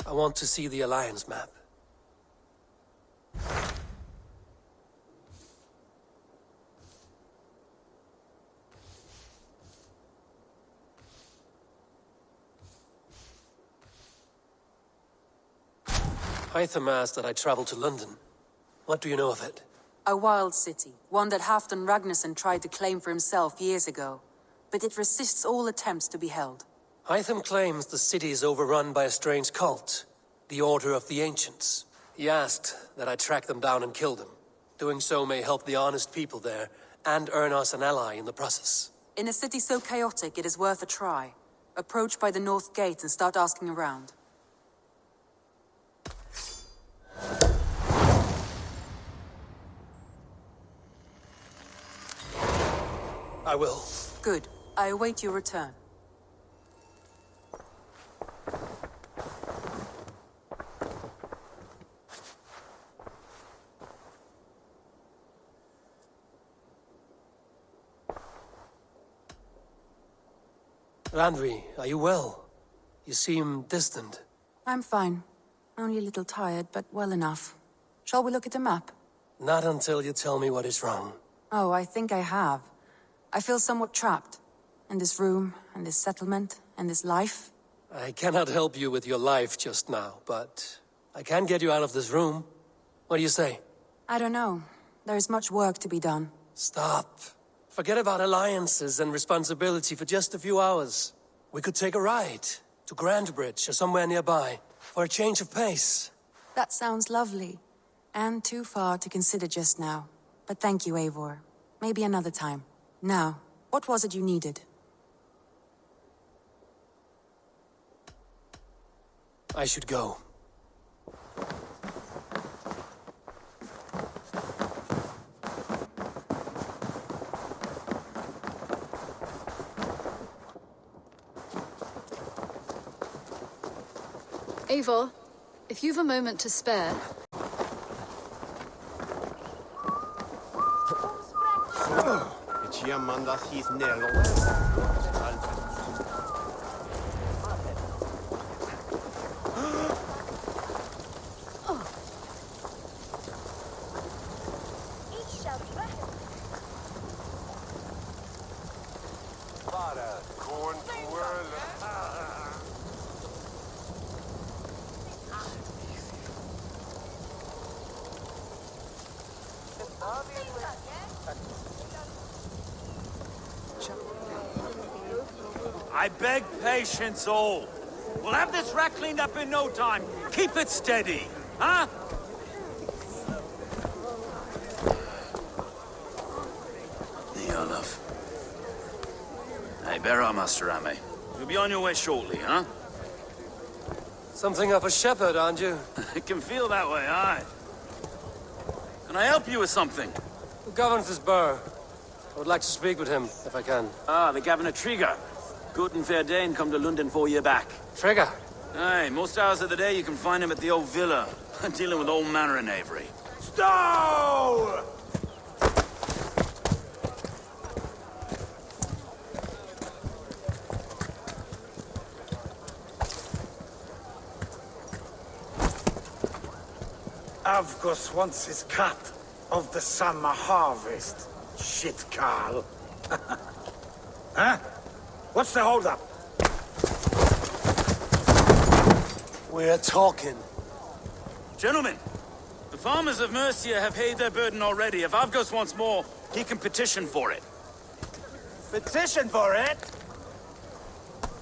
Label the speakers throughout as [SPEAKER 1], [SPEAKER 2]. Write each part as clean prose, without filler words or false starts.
[SPEAKER 1] I want to see the Alliance map. Hytham asked that I travel to London. What do you know of it?
[SPEAKER 2] A wild city, one that Halfdan Ragnarsson tried to claim for himself years ago. But it resists all attempts to be held.
[SPEAKER 1] Hytham claims the city is overrun by a strange cult, the Order of the Ancients. He asked that I track them down and kill them. Doing so may help the honest people there, and earn us an ally in the process.
[SPEAKER 2] In a city so chaotic, it is worth a try. Approach by the North Gate and start asking around.
[SPEAKER 1] I will.
[SPEAKER 2] Good. I await your return.
[SPEAKER 1] Randvi, are you well? You seem distant.
[SPEAKER 2] I'm fine. Only a little tired, but well enough. Shall we look at the map?
[SPEAKER 1] Not until you tell me what is wrong.
[SPEAKER 2] Oh, I think I have. I feel somewhat trapped. In this room, and this settlement, and this life.
[SPEAKER 1] I cannot help you with your life just now, but I can get you out of this room. What do you say?
[SPEAKER 2] I don't know. There is much work to be done.
[SPEAKER 1] Stop. Forget about alliances and responsibility for just a few hours. We could take a ride to Grandbridge or somewhere nearby for a change of pace.
[SPEAKER 2] That sounds lovely. And too far to consider just now. But thank you, Eivor. Maybe another time. Now, what was it you needed?
[SPEAKER 1] I should go.
[SPEAKER 3] Eivor, if you've a moment to spare...
[SPEAKER 4] I beg patience, all. We'll have this wreck cleaned up in no time. Keep it steady, huh?
[SPEAKER 5] Olaf. Hey, bear up, Master Ame. You'll be on your way shortly, huh?
[SPEAKER 1] Something of a shepherd, aren't you?
[SPEAKER 5] It can feel that way, aye. Can I help you with something?
[SPEAKER 1] Who governs this burr? I would like to speak with him, if I can.
[SPEAKER 5] Ah, the Governor Trigger. Good and fair Dane come to London 4 year back.
[SPEAKER 1] Trigger?
[SPEAKER 5] Aye, most hours of the day you can find him at the old villa, dealing with all manner in Avery.
[SPEAKER 4] Stow! Avgos wants his cut of the summer harvest. Shit, Carl. Huh? What's the holdup?
[SPEAKER 1] We're talking.
[SPEAKER 5] Gentlemen, the farmers of Mercia have paid their burden already. If Avgos wants more, he can petition for it.
[SPEAKER 4] Petition for it?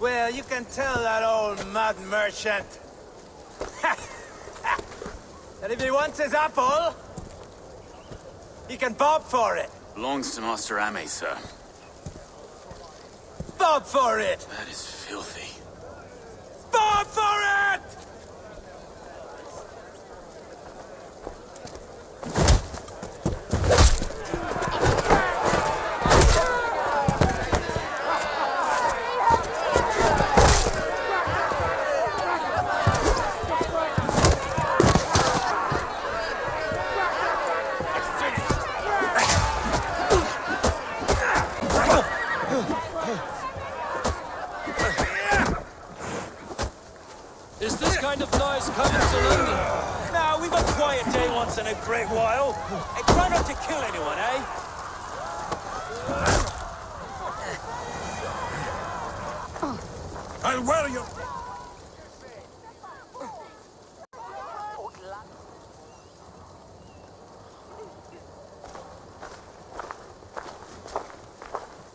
[SPEAKER 4] Well, you can tell that old mud merchant that if he wants his apple, he can bob for it.
[SPEAKER 5] Belongs to Master Ame, sir.
[SPEAKER 4] Bob for it!
[SPEAKER 5] That is filthy.
[SPEAKER 4] Bob for it!
[SPEAKER 1] Is this kind of noise coming to London?
[SPEAKER 5] Now, we've a quiet day once in a great while. Hey, try not to kill anyone, eh?
[SPEAKER 4] I'll wear you!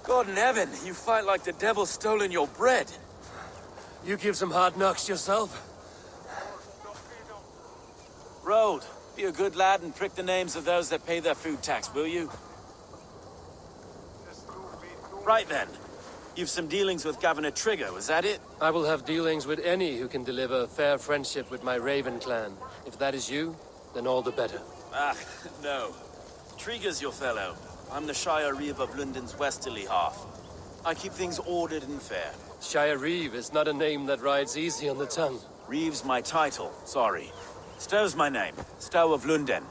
[SPEAKER 5] God in heaven, you fight like the devil's stolen your bread.
[SPEAKER 1] You give some hard knocks yourself.
[SPEAKER 5] Road, be a good lad and prick the names of those that pay their food tax, will you? Right then. You've some dealings with Governor Trigger, was that it?
[SPEAKER 1] I will have dealings with any who can deliver fair friendship with my Raven clan. If that is you, then all the better.
[SPEAKER 5] Ah, no. Trigger's your fellow. I'm the Shire Reeve of London's westerly half. I keep things ordered and fair.
[SPEAKER 1] Shire Reeve is not a name that rides easy on the tongue.
[SPEAKER 5] Reeve's my title, sorry. Stow's my name. Stow of Lunden.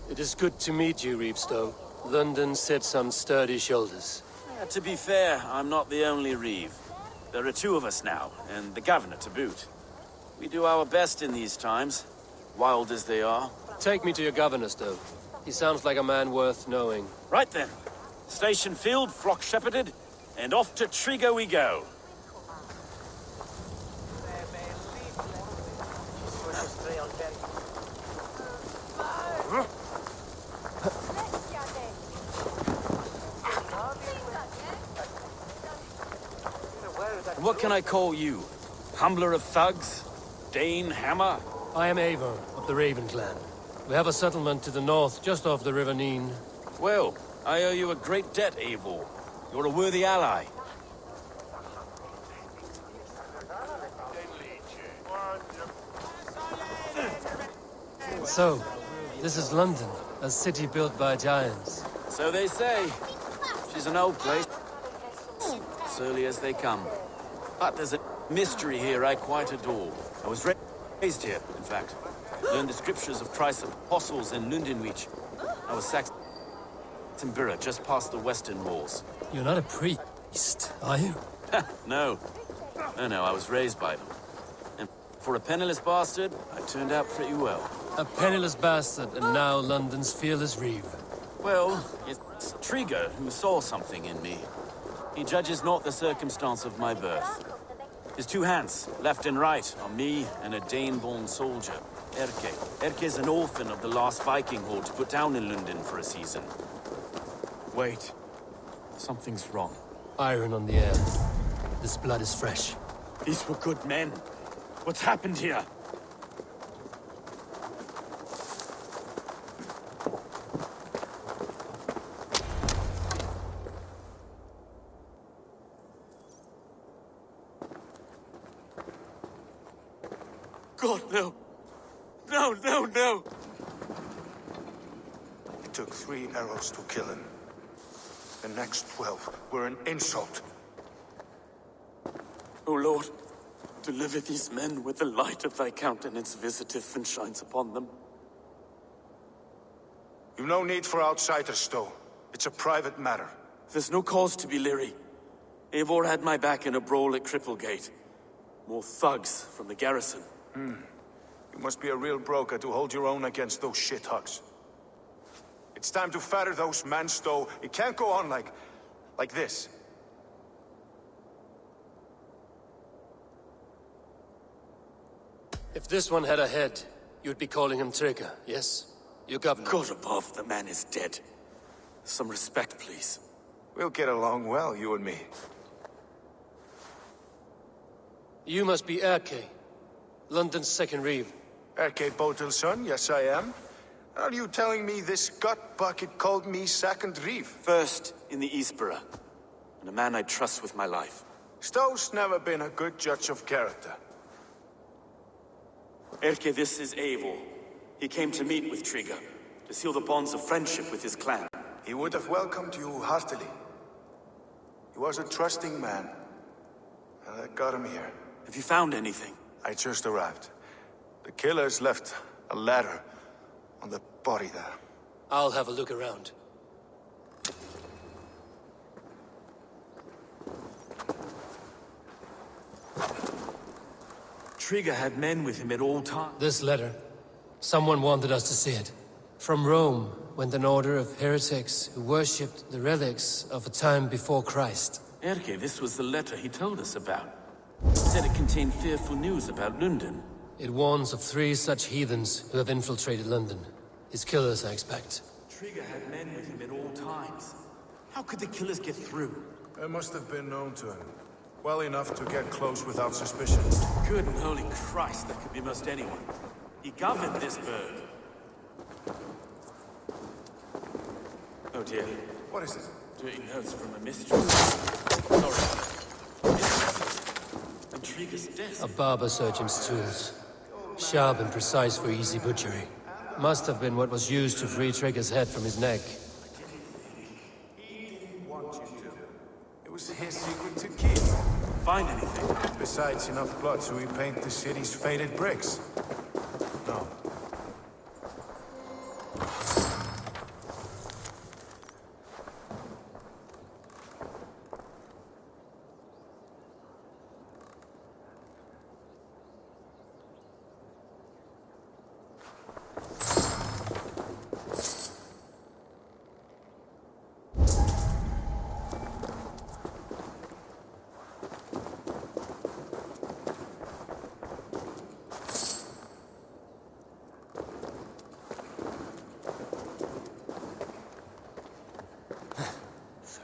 [SPEAKER 1] It is good to meet you, Reevestow. London sits on sturdy shoulders.
[SPEAKER 5] To be fair, I'm not the only Reeve. There are two of us now, and the governor to boot. We do our best in these times, wild as they are.
[SPEAKER 1] Take me to your governor, Stow. He sounds like a man worth knowing.
[SPEAKER 5] Right then. Station filled, flock shepherded, and off to Trigger we go. And what can I call you? Humbler of thugs? Dane Hammer?
[SPEAKER 1] I am Eivor of the Raven clan. We have a settlement to the north, just off the River Neen.
[SPEAKER 5] Well, I owe you a great debt, Eivor. You're a worthy ally.
[SPEAKER 1] So, this is London, a city built by giants.
[SPEAKER 5] So they say. She's an old place. Surly as they come. But there's a mystery here I quite adore. I was raised here, in fact. Learned the scriptures of Christ's apostles in Lundenwich. I was sacked in Borough, just past the western walls.
[SPEAKER 1] You're not a priest, are you?
[SPEAKER 5] No. No, I was raised by them. And for a penniless bastard, I turned out pretty well.
[SPEAKER 1] A penniless bastard, and now London's fearless Reeve.
[SPEAKER 5] Well, it's Trigger who saw something in me. He judges not the circumstance of my birth. His two hands, left and right, are me and a Dane-born soldier, Erke. Erke's an orphan of the last Viking horde put down in London for a season. Wait. Something's wrong.
[SPEAKER 1] Iron on the air. This blood is fresh.
[SPEAKER 5] These were good men. What's happened here? God, no. No, no, no!
[SPEAKER 6] It took 3 arrows to kill him. The next 12 were an insult.
[SPEAKER 5] O Lord, deliver these men with the light of thy countenance visiteth and shines upon them.
[SPEAKER 6] You've no need for outsiders, Stow. It's a private matter.
[SPEAKER 5] There's no cause to be leery. Eivor had my back in a brawl at Cripplegate. More thugs from the garrison.
[SPEAKER 6] You must be a real broker to hold your own against those shithugs. It's time to fetter those men, Stow. It can't go on like this.
[SPEAKER 1] If this one had a head, you'd be calling him Trigger, yes? Your governor.
[SPEAKER 5] God above, the man is dead. Some respect, please.
[SPEAKER 6] We'll get along well, you and me.
[SPEAKER 1] You must be Erke, London's second Reeve.
[SPEAKER 6] Erke Botel's son, yes I am. Are you telling me this gut bucket called me second Reeve?
[SPEAKER 5] First in the Eastborough, and a man I trust with my life.
[SPEAKER 6] Stow's never been a good judge of character.
[SPEAKER 5] Erke, this is Eivor. He came to meet with Trigger, to seal the bonds of friendship with his clan.
[SPEAKER 6] He would have welcomed you heartily. He was a trusting man, and that got him here.
[SPEAKER 5] Have you found anything?
[SPEAKER 6] I just arrived. The killers left a ladder on the body there.
[SPEAKER 1] I'll have a look around.
[SPEAKER 5] Trigger had men with him at all times.
[SPEAKER 1] This letter. Someone wanted us to see it. From Rome went an order of heretics who worshipped the relics of a time before Christ.
[SPEAKER 5] Erke, this was the letter he told us about. He said it contained fearful news about London.
[SPEAKER 1] It warns of 3 such heathens who have infiltrated London. His killers, I expect.
[SPEAKER 5] Trigger had men with him at all times. How could the killers get through?
[SPEAKER 6] They must have been known to him. Well enough to get close without suspicion.
[SPEAKER 5] Good and holy Christ, that could be most anyone. He governed this bird. Oh dear.
[SPEAKER 6] What is it?
[SPEAKER 5] Dirty notes from a mistress. Sorry. Intrigue's desk.
[SPEAKER 1] A barber surgeon's tools. Sharp and precise for easy butchery. Must have been what was used to free Trigger's head from his neck.
[SPEAKER 6] He didn't want you to. It was his secret to keep.
[SPEAKER 5] Find anything?
[SPEAKER 6] Besides enough blood to repaint the city's faded bricks. No.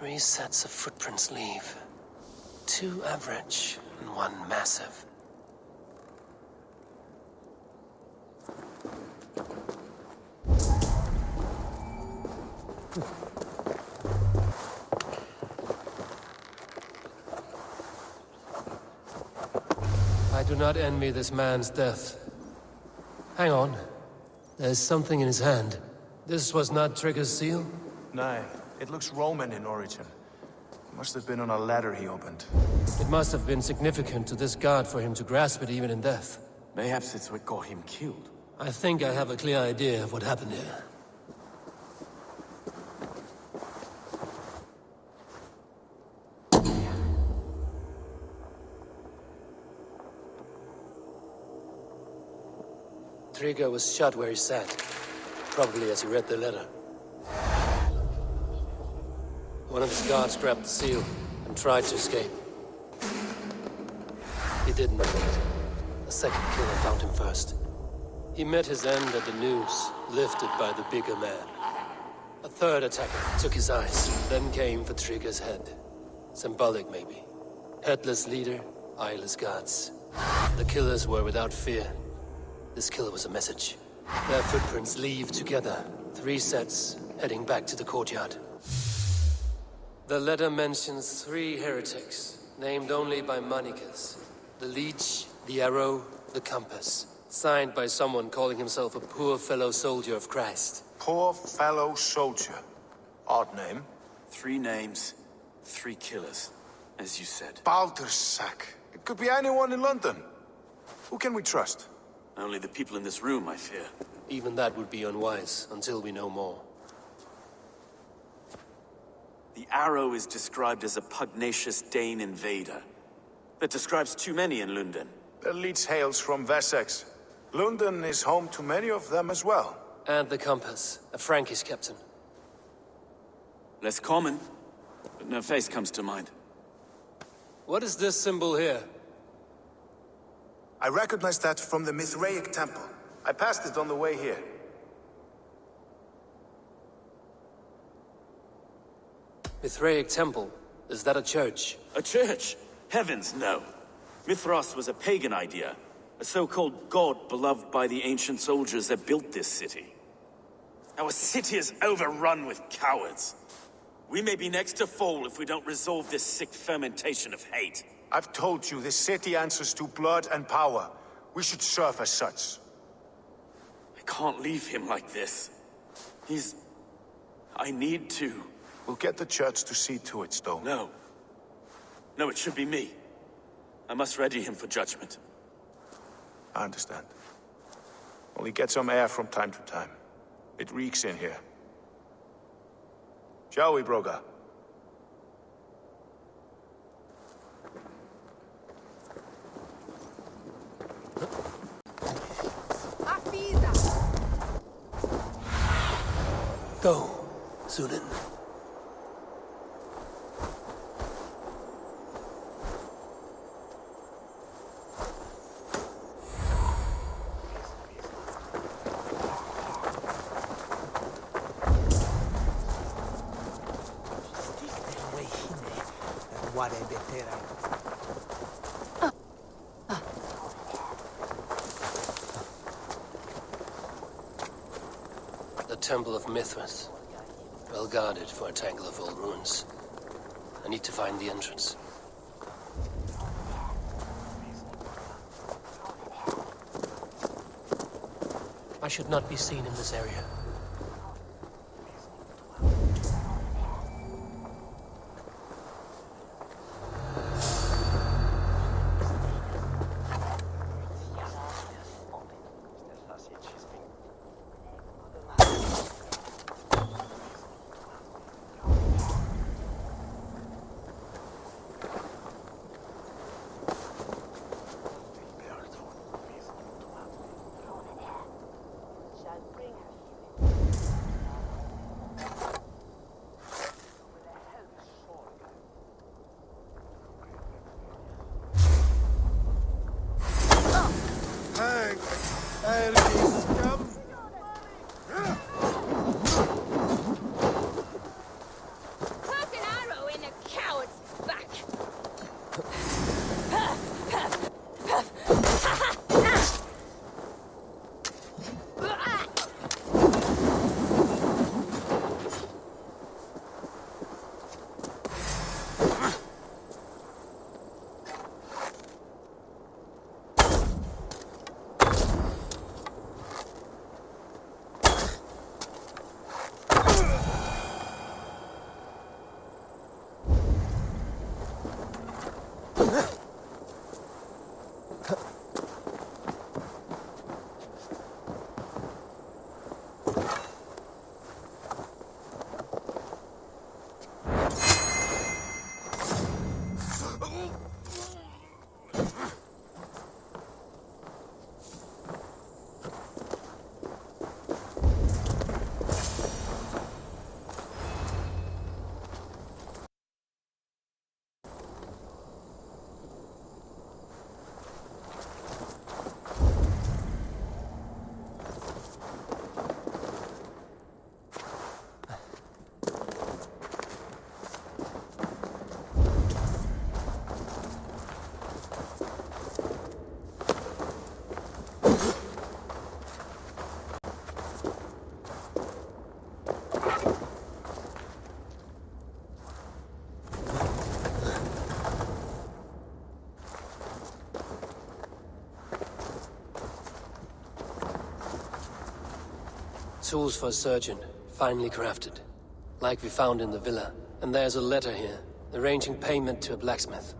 [SPEAKER 1] Three sets of footprints leave. 2 average and 1 massive. I do not envy this man's death. Hang on. There's something in his hand. This was not Trigger's seal?
[SPEAKER 6] Nay, it looks Roman in origin. Must have been on a ladder he opened.
[SPEAKER 1] It must have been significant to this god for him to grasp it even in death.
[SPEAKER 5] Mayhaps it's what got him killed.
[SPEAKER 1] I think I have a clear idea of what happened here. Trigger was shot where he sat, probably as he read the letter. One of his guards grabbed the seal and tried to escape. He didn't make it. A second killer found him first. He met his end at the noose, lifted by the bigger man. A third attacker took his eyes, then came for Trigger's head. Symbolic, maybe. Headless leader, eyeless guards. The killers were without fear. This killer was a message. Their footprints leave together. 3 sets, heading back to the courtyard. The letter mentions 3 heretics, named only by Manicus. The leech, the arrow, the compass. Signed by someone calling himself a poor fellow soldier of Christ.
[SPEAKER 6] Poor fellow soldier. Odd name.
[SPEAKER 5] 3 names, 3 killers, as you said.
[SPEAKER 6] Baldersack. It could be anyone in London. Who can we trust?
[SPEAKER 5] Only the people in this room, I fear.
[SPEAKER 1] Even that would be unwise, until we know more.
[SPEAKER 5] The arrow is described as a pugnacious Dane invader. That describes too many in London.
[SPEAKER 6] The leech hails from Wessex. London is home to many of them as well.
[SPEAKER 1] And the compass, a Frankish captain.
[SPEAKER 5] Less common, but no face comes to mind.
[SPEAKER 1] What is this symbol here?
[SPEAKER 6] I recognize that from the Mithraic temple. I passed it on the way here.
[SPEAKER 1] Mithraic temple? Is that a church?
[SPEAKER 5] A church? Heavens, no. Mithras was a pagan idea. A so-called god beloved by the ancient soldiers that built this city. Our city is overrun with cowards. We may be next to fall if we don't resolve this sick fermentation of hate.
[SPEAKER 6] I've told you, this city answers to blood and power. We should serve as such.
[SPEAKER 5] I can't leave him like this. I need to.
[SPEAKER 6] We'll get the church to see to it, Stone.
[SPEAKER 5] No. No, it should be me. I must ready him for judgment.
[SPEAKER 6] I understand. Only get some air from time to time. It reeks in here. Shall we, Broga?
[SPEAKER 1] The Temple of Mithras. Well guarded for a tangle of old ruins. I need to find the entrance. I should not be seen in this area. Tools for a surgeon, finely crafted. Like we found in the villa. And there's a letter here, arranging payment to a blacksmith.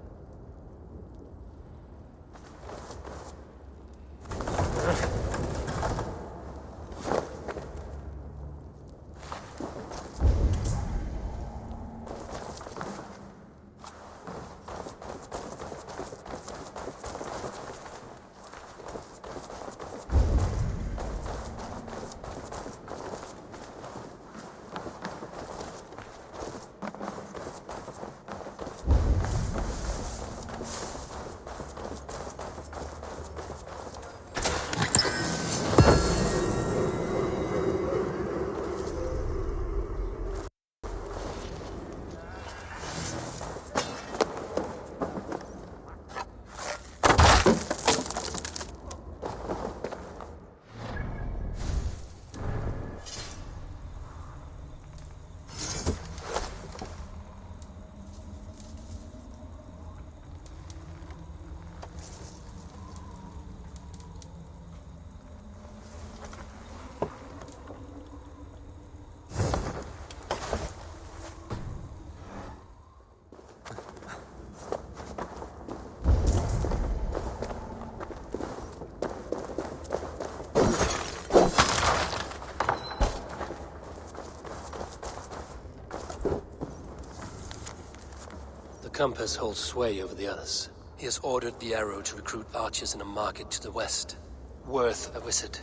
[SPEAKER 1] The compass holds sway over the others. He has ordered the arrow to recruit archers in a market to the west. Worth a visit.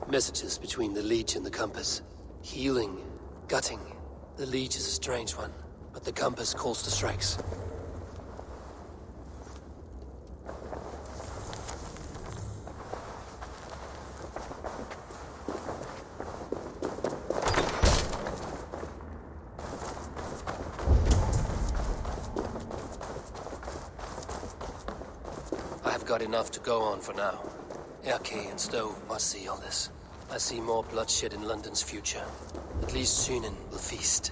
[SPEAKER 1] Messages between the Leech and the Compass. Healing, gutting. The Leech is a strange one, but the Compass calls the strikes. Got enough to go on for now. Erke and Stowe must see all this. I see more bloodshed in London's future. At least Synen will feast.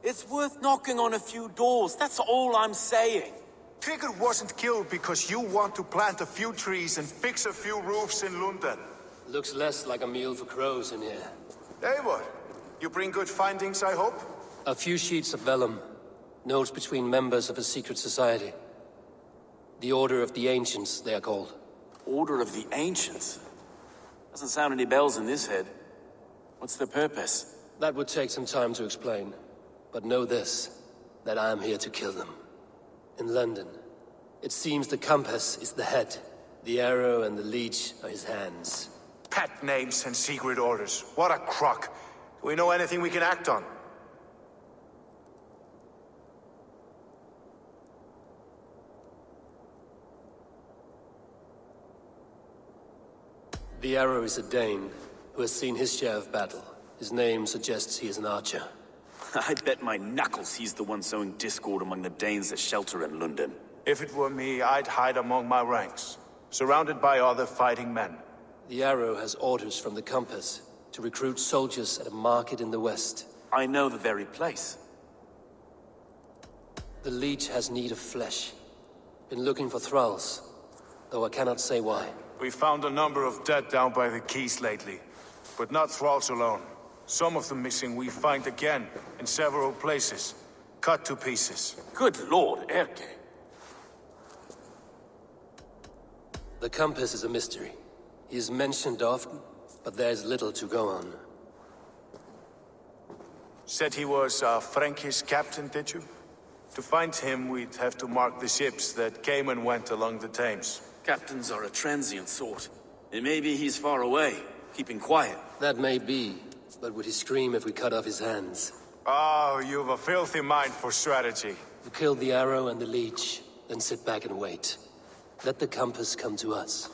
[SPEAKER 5] It's worth knocking on a few doors, that's all I'm saying.
[SPEAKER 6] Sigurd wasn't killed because you want to plant a few trees and fix a few roofs in London.
[SPEAKER 1] Looks less like a meal for crows in here.
[SPEAKER 6] Eivor, you bring good findings, I hope?
[SPEAKER 1] A few sheets of vellum. Notes between members of a secret society. The Order of the Ancients, they are called.
[SPEAKER 5] Order of the Ancients? Doesn't sound any bells in this head. What's the purpose?
[SPEAKER 1] That would take some time to explain. But know this, that I am here to kill them. In London, it seems the Compass is the head. The arrow and the leech are his hands.
[SPEAKER 6] Pet names and secret orders. What a crock. Do we know anything we can act on?
[SPEAKER 1] The arrow is a Dane, who has seen his share of battle. His name suggests he is an archer.
[SPEAKER 5] I bet my knuckles he's the one sowing discord among the Danes that shelter in London.
[SPEAKER 6] If it were me, I'd hide among my ranks, surrounded by other fighting men.
[SPEAKER 1] The arrow has orders from the Compass to recruit soldiers at a market in the west.
[SPEAKER 5] I know the very place.
[SPEAKER 1] The Leech has need of flesh. Been looking for thralls, though I cannot say why.
[SPEAKER 6] We found a number of dead down by the quays lately, but not thralls alone. Some of the missing we find again, in several places, cut to pieces.
[SPEAKER 5] Good lord, Erke.
[SPEAKER 1] The Compass is a mystery. He is mentioned often, but there's little to go on.
[SPEAKER 6] Said he was a Frankish captain, did you? To find him, we'd have to mark the ships that came and went along the Thames.
[SPEAKER 5] Captains are a transient sort. And maybe he's far away, keeping quiet.
[SPEAKER 1] That may be, but would he scream if we cut off his hands?
[SPEAKER 6] Oh, you've a filthy mind for strategy.
[SPEAKER 1] You kill the arrow and the leech, then sit back and wait. Let the Compass come to us.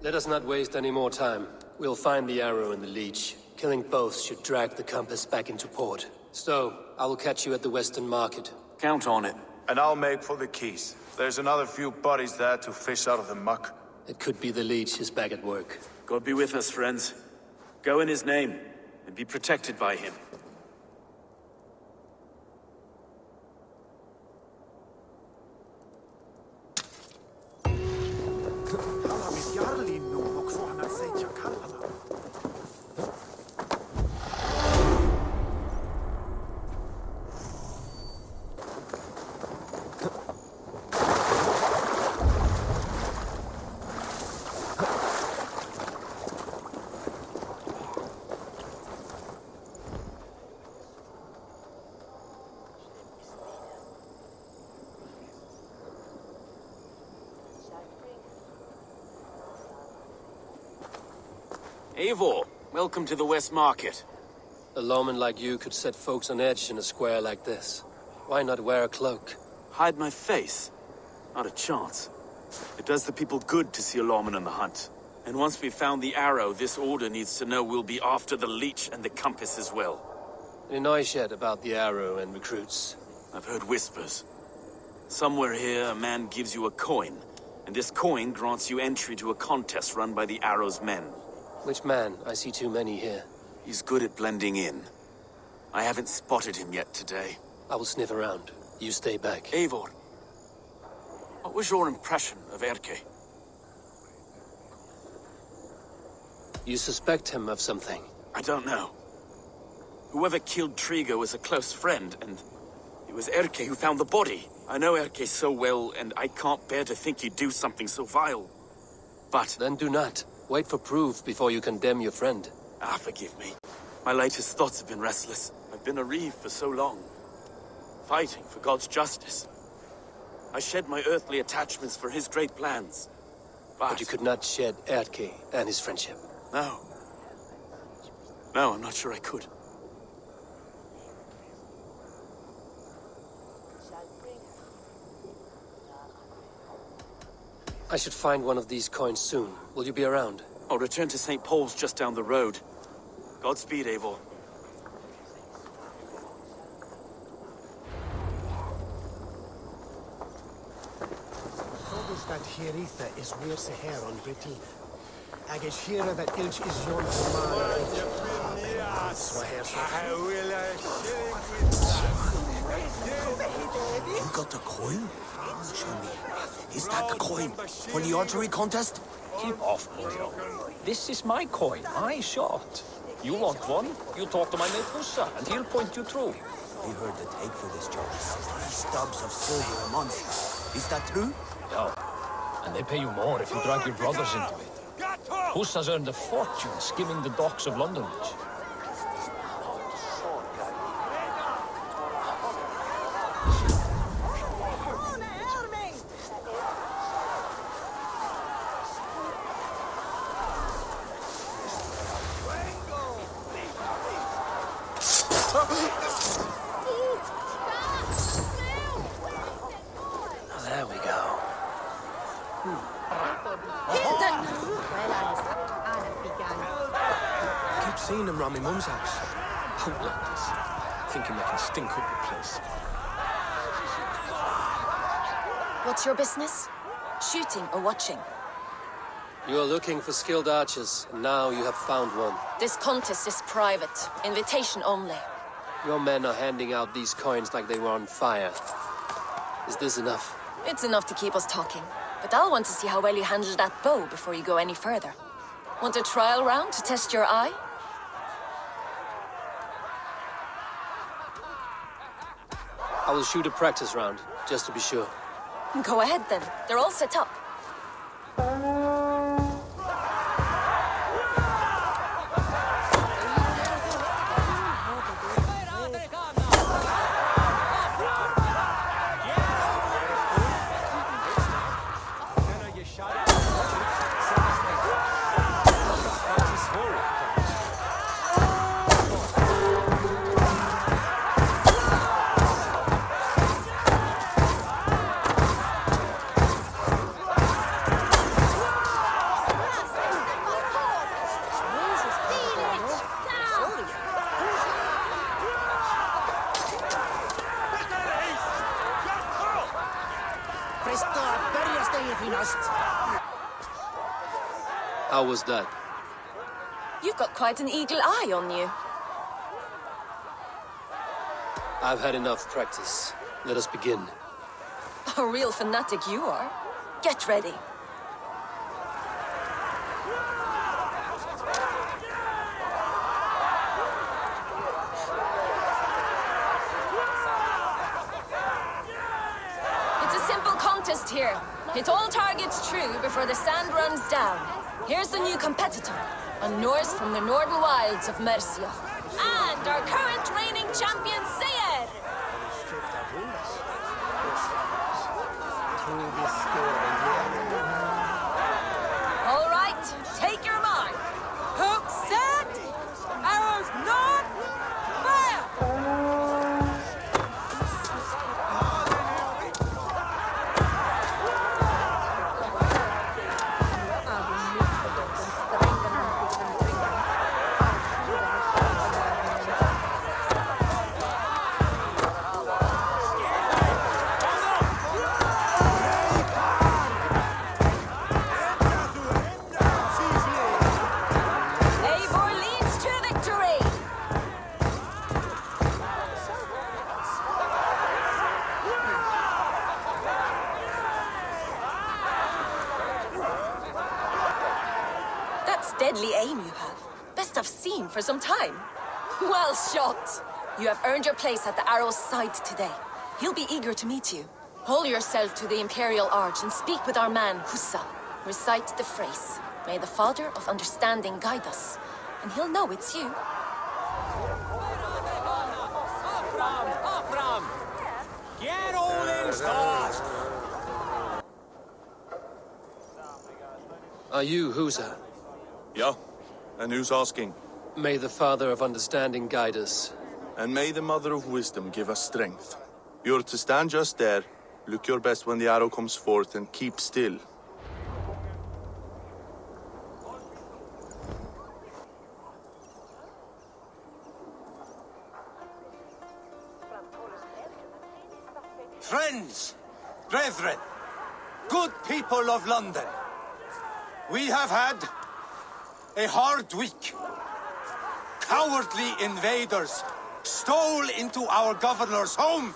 [SPEAKER 1] Let us not waste any more time. We'll find the arrow and the leech. Killing both should drag the Compass back into port. So, I will catch you at the Western Market.
[SPEAKER 5] Count on it.
[SPEAKER 6] And I'll make for the quays. There's another few bodies there to fish out of the muck.
[SPEAKER 1] It could be the leech is back at work.
[SPEAKER 5] God be with us, friends. Go in his name, and be protected by him. Eivor, welcome to the West Market.
[SPEAKER 1] A lawman like you could set folks on edge in a square like this. Why not wear a cloak?
[SPEAKER 5] Hide my face? Not a chance. It does the people good to see a lawman on the hunt. And once we've found the arrow, this order needs to know we'll be after the leech and the compass as well.
[SPEAKER 1] Any noise yet about the arrow and recruits?
[SPEAKER 5] I've heard whispers. Somewhere here, a man gives you a coin, and this coin grants you entry to a contest run by the arrow's men.
[SPEAKER 1] Which man? I see too many here.
[SPEAKER 5] He's good at blending in. I haven't spotted him yet today.
[SPEAKER 1] I will sniff around. You stay back.
[SPEAKER 5] Eivor, what was your impression of Erke?
[SPEAKER 1] You suspect him of something?
[SPEAKER 5] I don't know. Whoever killed Trigo was a close friend, and it was Erke who found the body. I know Erke so well, and I can't bear to think he'd do something so vile. But...
[SPEAKER 1] Then do not. Wait for proof before you condemn your friend.
[SPEAKER 5] Forgive me. My latest thoughts have been restless. I've been a reeve for so long, fighting for God's justice. I shed my earthly attachments for his great plans.
[SPEAKER 1] But you could not shed Erke and his friendship.
[SPEAKER 5] No. No, I'm not sure I could.
[SPEAKER 1] I should find one of these coins soon. Will you be around?
[SPEAKER 5] I'll return to St. Paul's just down the road. Godspeed, Eivor.
[SPEAKER 7] Togus that Hieritha is worse hair on Britain. Agus Hira that Ilch is your man.
[SPEAKER 8] You got the coin? Show me. Is that the coin for the archery contest?
[SPEAKER 9] Keep off, Bojo. This is my coin, my shot. You want one? You talk to my mate Hussa, and he'll point you through.
[SPEAKER 8] We heard the take for this job is 3 stubs of silver a month. Is that true?
[SPEAKER 9] No. And they pay you more if you drag your brothers into it. Hussa's earned a fortune skimming the docks of London Bridge.
[SPEAKER 1] There we go.
[SPEAKER 8] I keep seeing them around my mum's house.
[SPEAKER 9] Outlanders. Thinking they can stink up the place.
[SPEAKER 10] What's your business? Shooting or watching?
[SPEAKER 1] You are looking for skilled archers, and now you have found one.
[SPEAKER 10] This contest is private. Invitation only.
[SPEAKER 1] Your men are handing out these coins like they were on fire. Is this enough?
[SPEAKER 10] It's enough to keep us talking. But I'll want to see how well you handle that bow before you go any further. Want a trial round to test your eye?
[SPEAKER 1] I will shoot a practice round, just to be sure.
[SPEAKER 10] Go ahead then. They're all set up.
[SPEAKER 1] How was that?
[SPEAKER 10] You've got quite an eagle eye on you.
[SPEAKER 1] I've had enough practice. Let us begin.
[SPEAKER 10] A real fanatic you are. Get ready. It's a simple contest here. Hit all targets true before the sand runs down. Here's the new competitor, a Norse from the northern wilds of Mercia. And our current reigning champion, Sigurd! All right, take your mark. Hook set! Arrows not! Fire! deadly aim you have. Best I've seen for some time. Well shot! You have earned your place at the arrow's side today. He'll be eager to meet you. Hold yourself to the Imperial Arch and speak with our man, Hussa. Recite the phrase. May the Father of Understanding guide us, and he'll know it's you.
[SPEAKER 9] Get Odin start!
[SPEAKER 1] Are you Husa?
[SPEAKER 11] Yeah, and who's asking?
[SPEAKER 1] May the Father of Understanding guide us.
[SPEAKER 11] And may the Mother of Wisdom give us strength. You're to stand just there, look your best when the arrow comes forth, and keep still.
[SPEAKER 12] Friends, brethren, good people of London, we have had a hard week. Cowardly invaders stole into our governor's home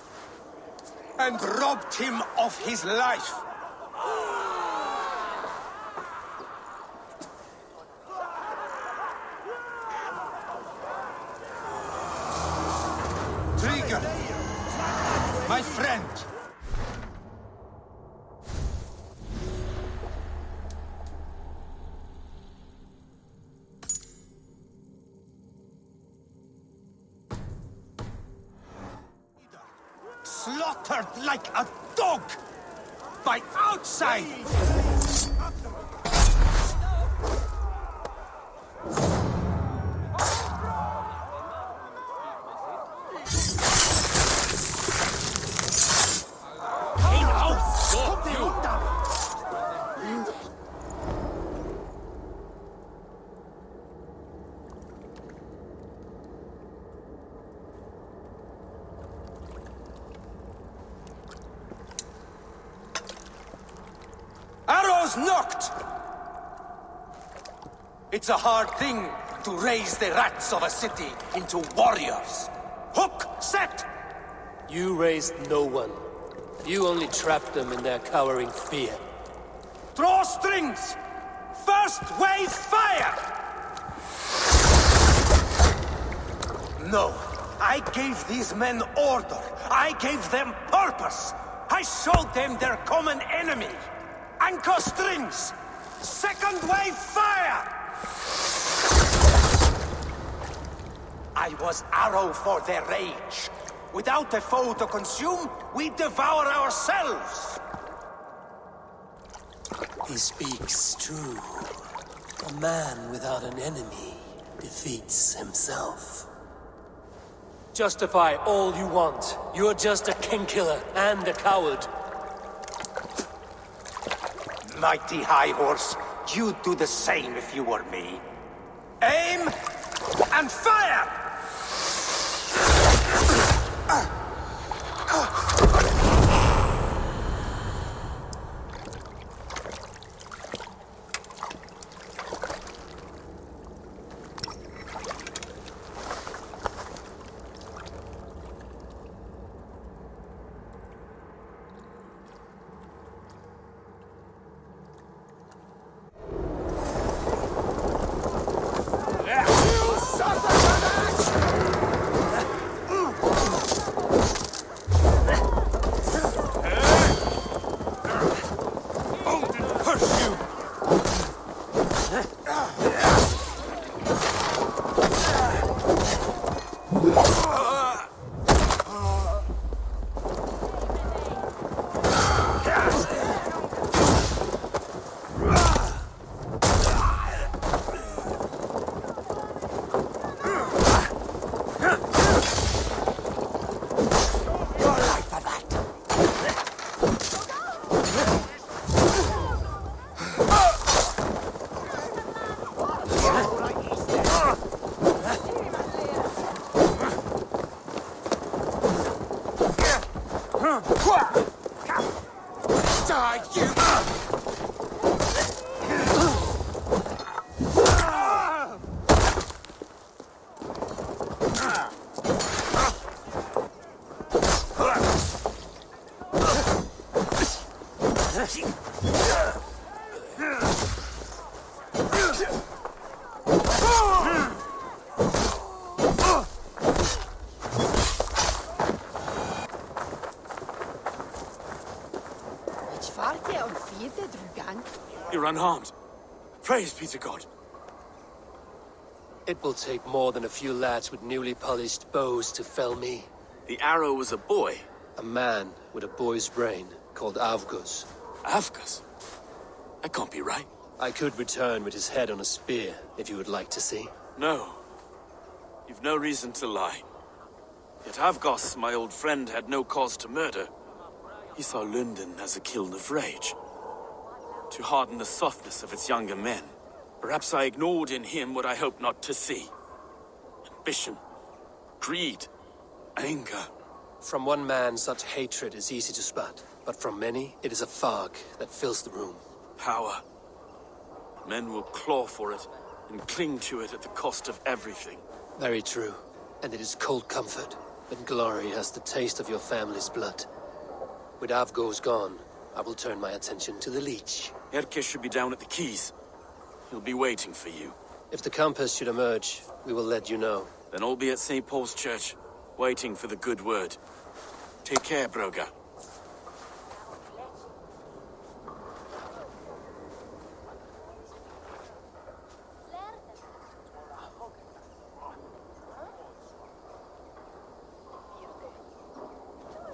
[SPEAKER 12] and robbed him of his life. Trigger, my friend. Slaughtered like a dog by outside. Arrows knocked! It's a hard thing to raise the rats of a city into warriors. Hook, set!
[SPEAKER 1] You raised no one. You only trapped them in their cowering fear.
[SPEAKER 12] Draw strings! First wave fire! No, I gave these men order. I gave them purpose. I showed them their common enemy. Anchor strings! Second wave fire! I was arrow for their rage. Without a foe to consume, we devour ourselves.
[SPEAKER 1] He speaks true. A man without an enemy defeats himself. Justify all you want. You're just a king-killer and a coward.
[SPEAKER 12] Mighty High Horse, you'd do the same if you were me. Aim and fire!
[SPEAKER 5] You're unharmed. Praise be to God.
[SPEAKER 1] It will take more than a few lads with newly polished bows to fell me.
[SPEAKER 5] The arrow was a boy.
[SPEAKER 1] A man with a boy's brain, called Avgus.
[SPEAKER 5] Avgus? That can't be right.
[SPEAKER 1] I could return with his head on a spear, if you would like to see.
[SPEAKER 5] No. You've no reason to lie. Yet Avgus, my old friend, had no cause to murder. He saw London as a kiln of rage, to harden the softness of its younger men. Perhaps I ignored in him what I hoped not to see. Ambition, greed, anger.
[SPEAKER 1] From one man, such hatred is easy to spot, but from many, it is a fog that fills the room.
[SPEAKER 5] Power. Men will claw for it and cling to it at the cost of everything.
[SPEAKER 1] Very true. And it is cold comfort, but glory has the taste of your family's blood. With Avgo's gone, I will turn my attention to the Leech.
[SPEAKER 5] Erke should be down at the quays. He'll be waiting for you.
[SPEAKER 1] If the compass should emerge, we will let you know.
[SPEAKER 5] Then I'll be at St. Paul's Church, waiting for the good word. Take care, Broga.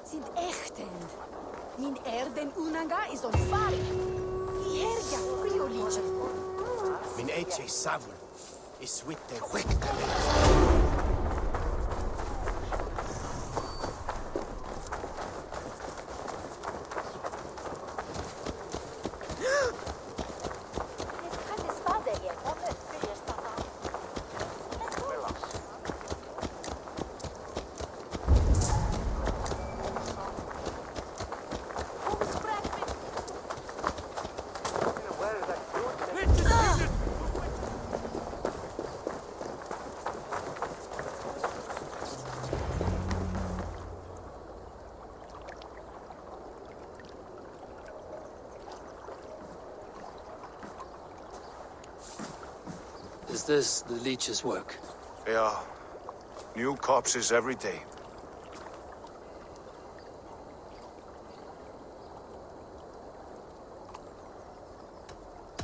[SPEAKER 13] Sind echten. Min erden unanga is on fire. Herja, Rio Legion.
[SPEAKER 7] Min eche savul is with the wick.
[SPEAKER 1] Is this the Leech's work?
[SPEAKER 6] Yeah. New corpses every day.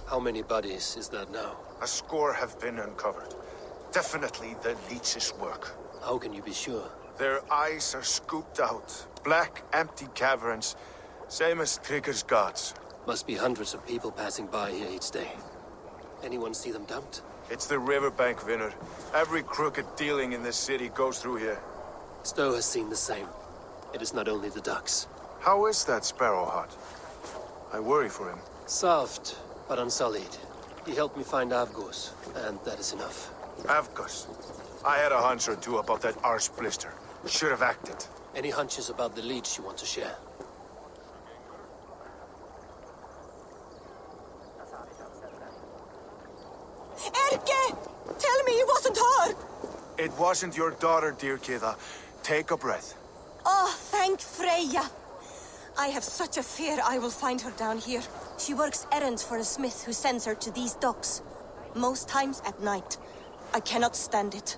[SPEAKER 1] How many bodies is that now?
[SPEAKER 6] A score have been uncovered. Definitely the Leech's work.
[SPEAKER 1] How can you be sure?
[SPEAKER 6] Their eyes are scooped out. Black, empty caverns. Same as Trigger's gods.
[SPEAKER 1] Must be hundreds of people passing by here each day. Anyone see them dumped?
[SPEAKER 6] It's the riverbank, Vinner. Every crooked dealing in this city goes through here.
[SPEAKER 1] Stowe has seen the same. It is not only the ducks.
[SPEAKER 6] How is that Sparrow hut? I worry for him.
[SPEAKER 1] Soft, but unsullied. He helped me find Avgos, and that is enough.
[SPEAKER 6] Avgus. I had a hunch or two about that arse blister. Should have acted.
[SPEAKER 1] Any hunches about the Leech you want to share?
[SPEAKER 13] Erke! Tell me it wasn't her!
[SPEAKER 6] It wasn't your daughter, dear Kjotve. Take a breath.
[SPEAKER 13] Oh, thank Freya. I have such a fear I will find her down here. She works errands for a smith who sends her to these docks. Most times at night. I cannot stand it.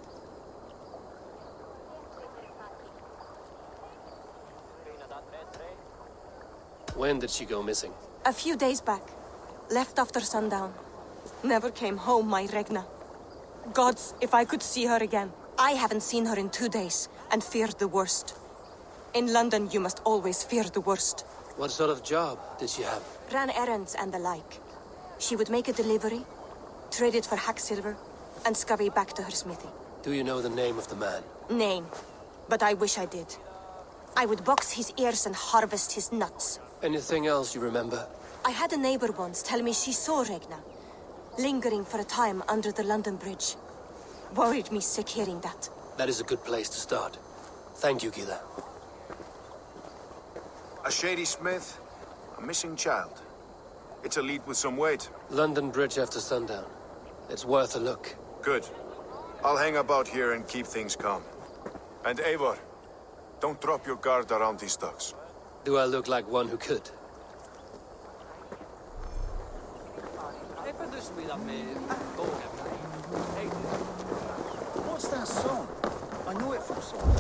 [SPEAKER 1] When did she go missing?
[SPEAKER 13] A few days back. Left after sundown. Never came home, my Regna. Gods, if I could see her again. I haven't seen her in 2 days, and feared the worst. In London, you must always fear the worst.
[SPEAKER 1] What sort of job did she have?
[SPEAKER 13] Ran errands and the like. She would make a delivery, trade it for hack silver, and scurry back to her smithy.
[SPEAKER 1] Do you know the name of the man?
[SPEAKER 13] Name. But I wish I did. I would box his ears and harvest his nuts.
[SPEAKER 1] Anything else you remember?
[SPEAKER 13] I had a neighbor once tell me she saw Regna, lingering for a time under the London Bridge. Worried me sick hearing that.
[SPEAKER 1] That is a good place to start. Thank you, Gila.
[SPEAKER 6] A shady smith, a missing child. It's a lead with some weight.
[SPEAKER 1] London Bridge after sundown. It's worth a look.
[SPEAKER 6] Good. I'll hang about here and keep things calm. And Eivor, don't drop your guard around these ducks.
[SPEAKER 1] Do I look like one who could?
[SPEAKER 4] What's that song? I know it from somewhere.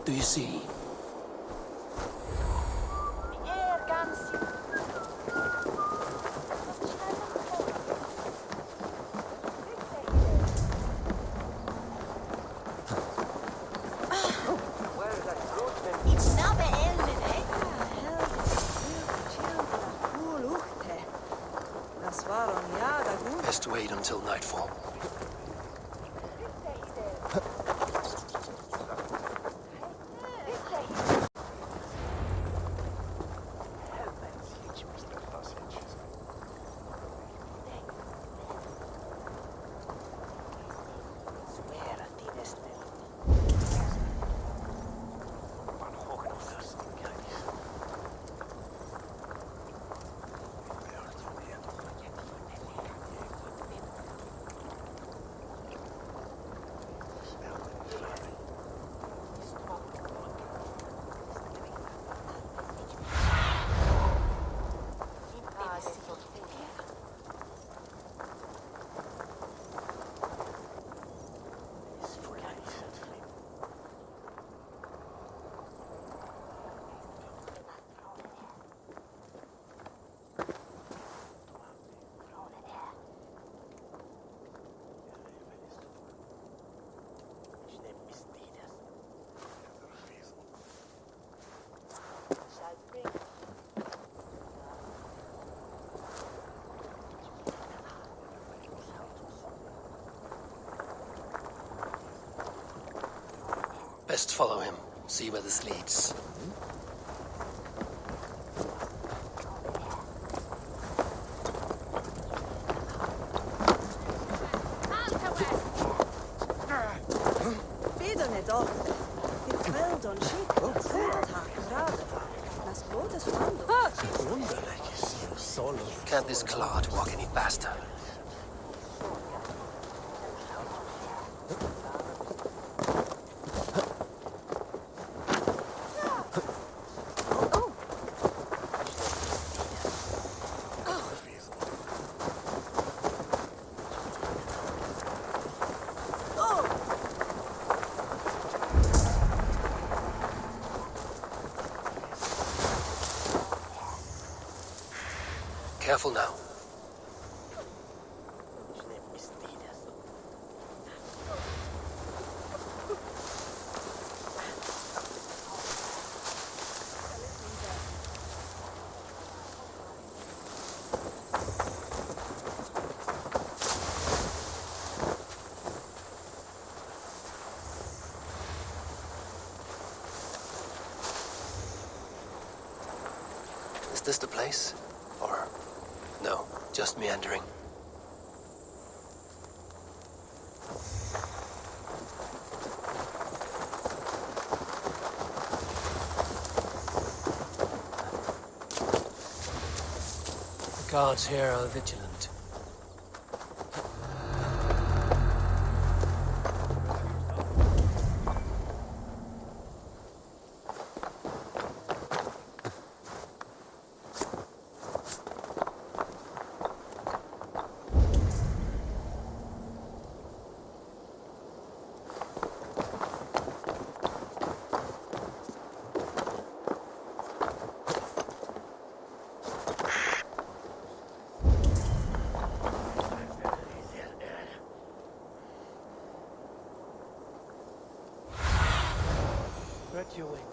[SPEAKER 1] do you see? Best wait until nightfall. Best follow him, see where this leads. Can't this clod walk any faster? Careful now. Is this the place? Or... no, just meandering. The guards here are vigilant.
[SPEAKER 7] Spread your wings.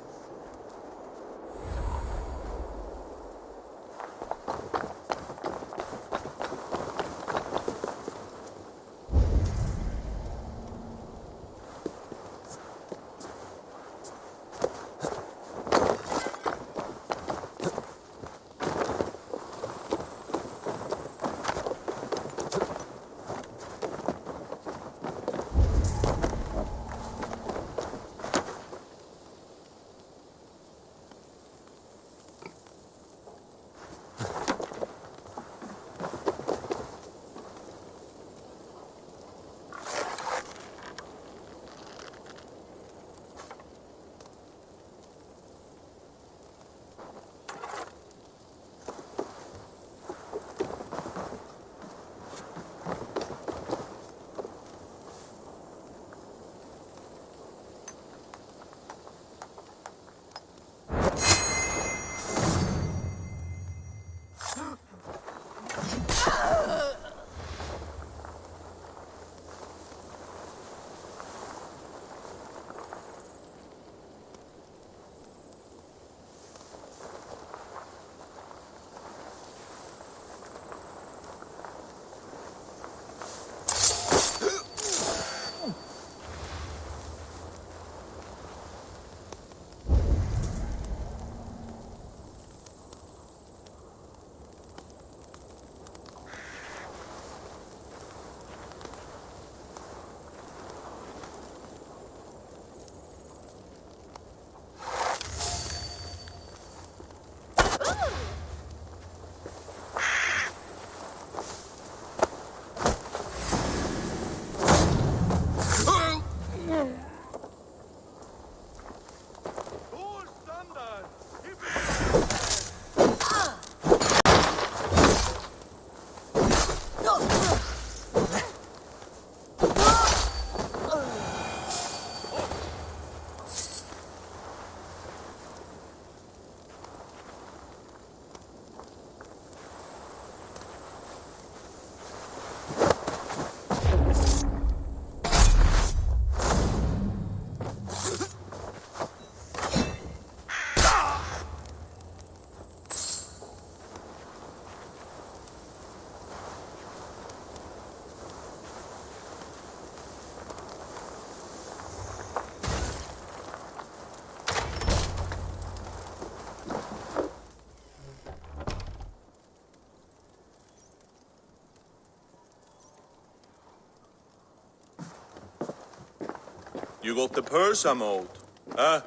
[SPEAKER 11] You got the purse I'm owed. Huh?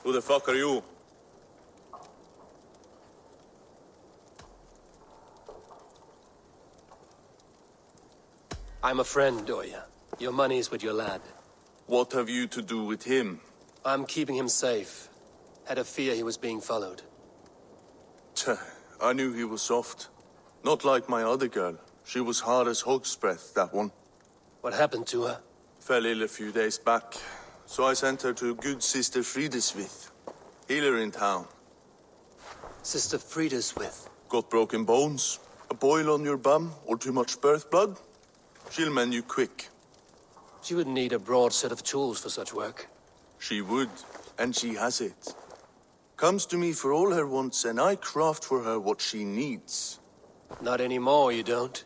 [SPEAKER 11] Who the fuck are you?
[SPEAKER 1] I'm a friend, Oya. Your money's with your lad.
[SPEAKER 11] What have you to do with him?
[SPEAKER 1] I'm keeping him safe. Had a fear he was being followed.
[SPEAKER 11] I knew he was soft. Not like my other girl. She was hard as hog's breath, that one.
[SPEAKER 1] What happened to her?
[SPEAKER 11] Fell ill a few days back. So I sent her to good Sister Frideswith. Healer in town.
[SPEAKER 1] Sister Frideswith?
[SPEAKER 11] Got broken bones, a boil on your bum, or too much birth blood? She'll mend you quick.
[SPEAKER 1] She would need a broad set of tools for such work.
[SPEAKER 11] She would, and she has it. Comes to me for all her wants, and I craft for her what she needs.
[SPEAKER 1] Not anymore, you don't.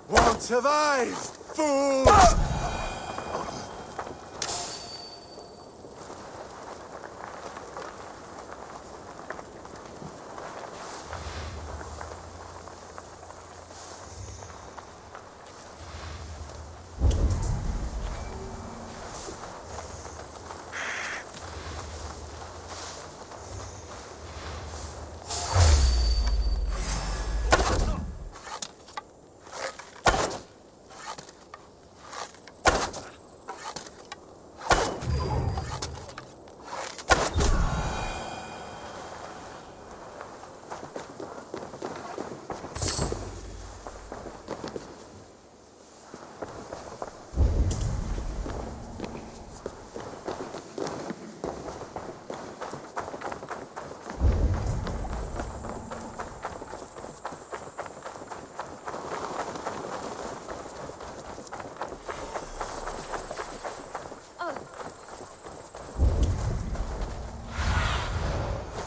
[SPEAKER 6] Won't survive, fool!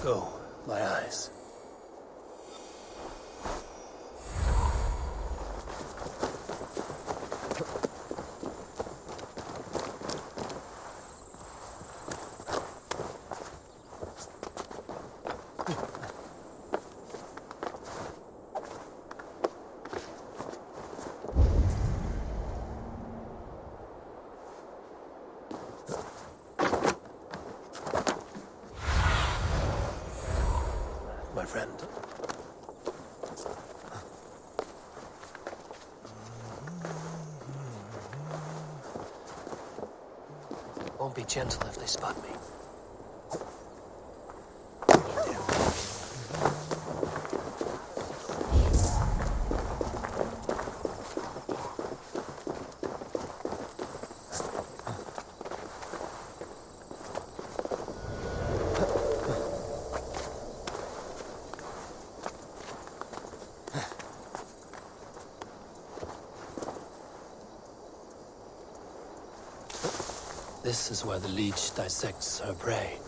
[SPEAKER 1] Go, my eyes. My friend. Won't be gentle if they spot me. This is where the leech dissects her prey.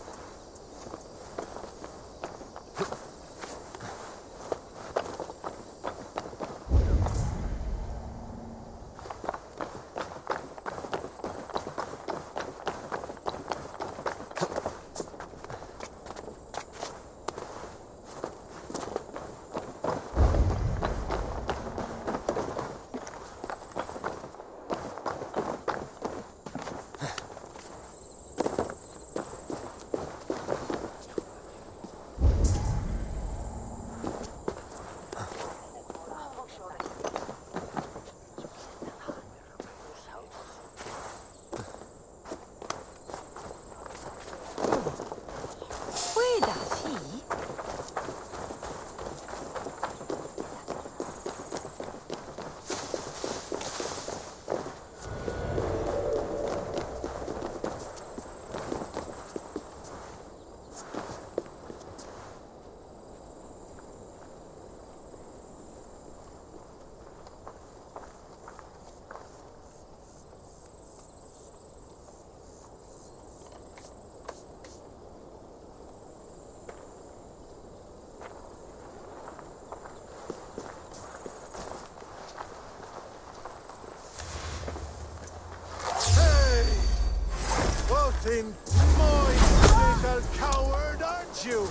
[SPEAKER 8] been my little coward, aren't you?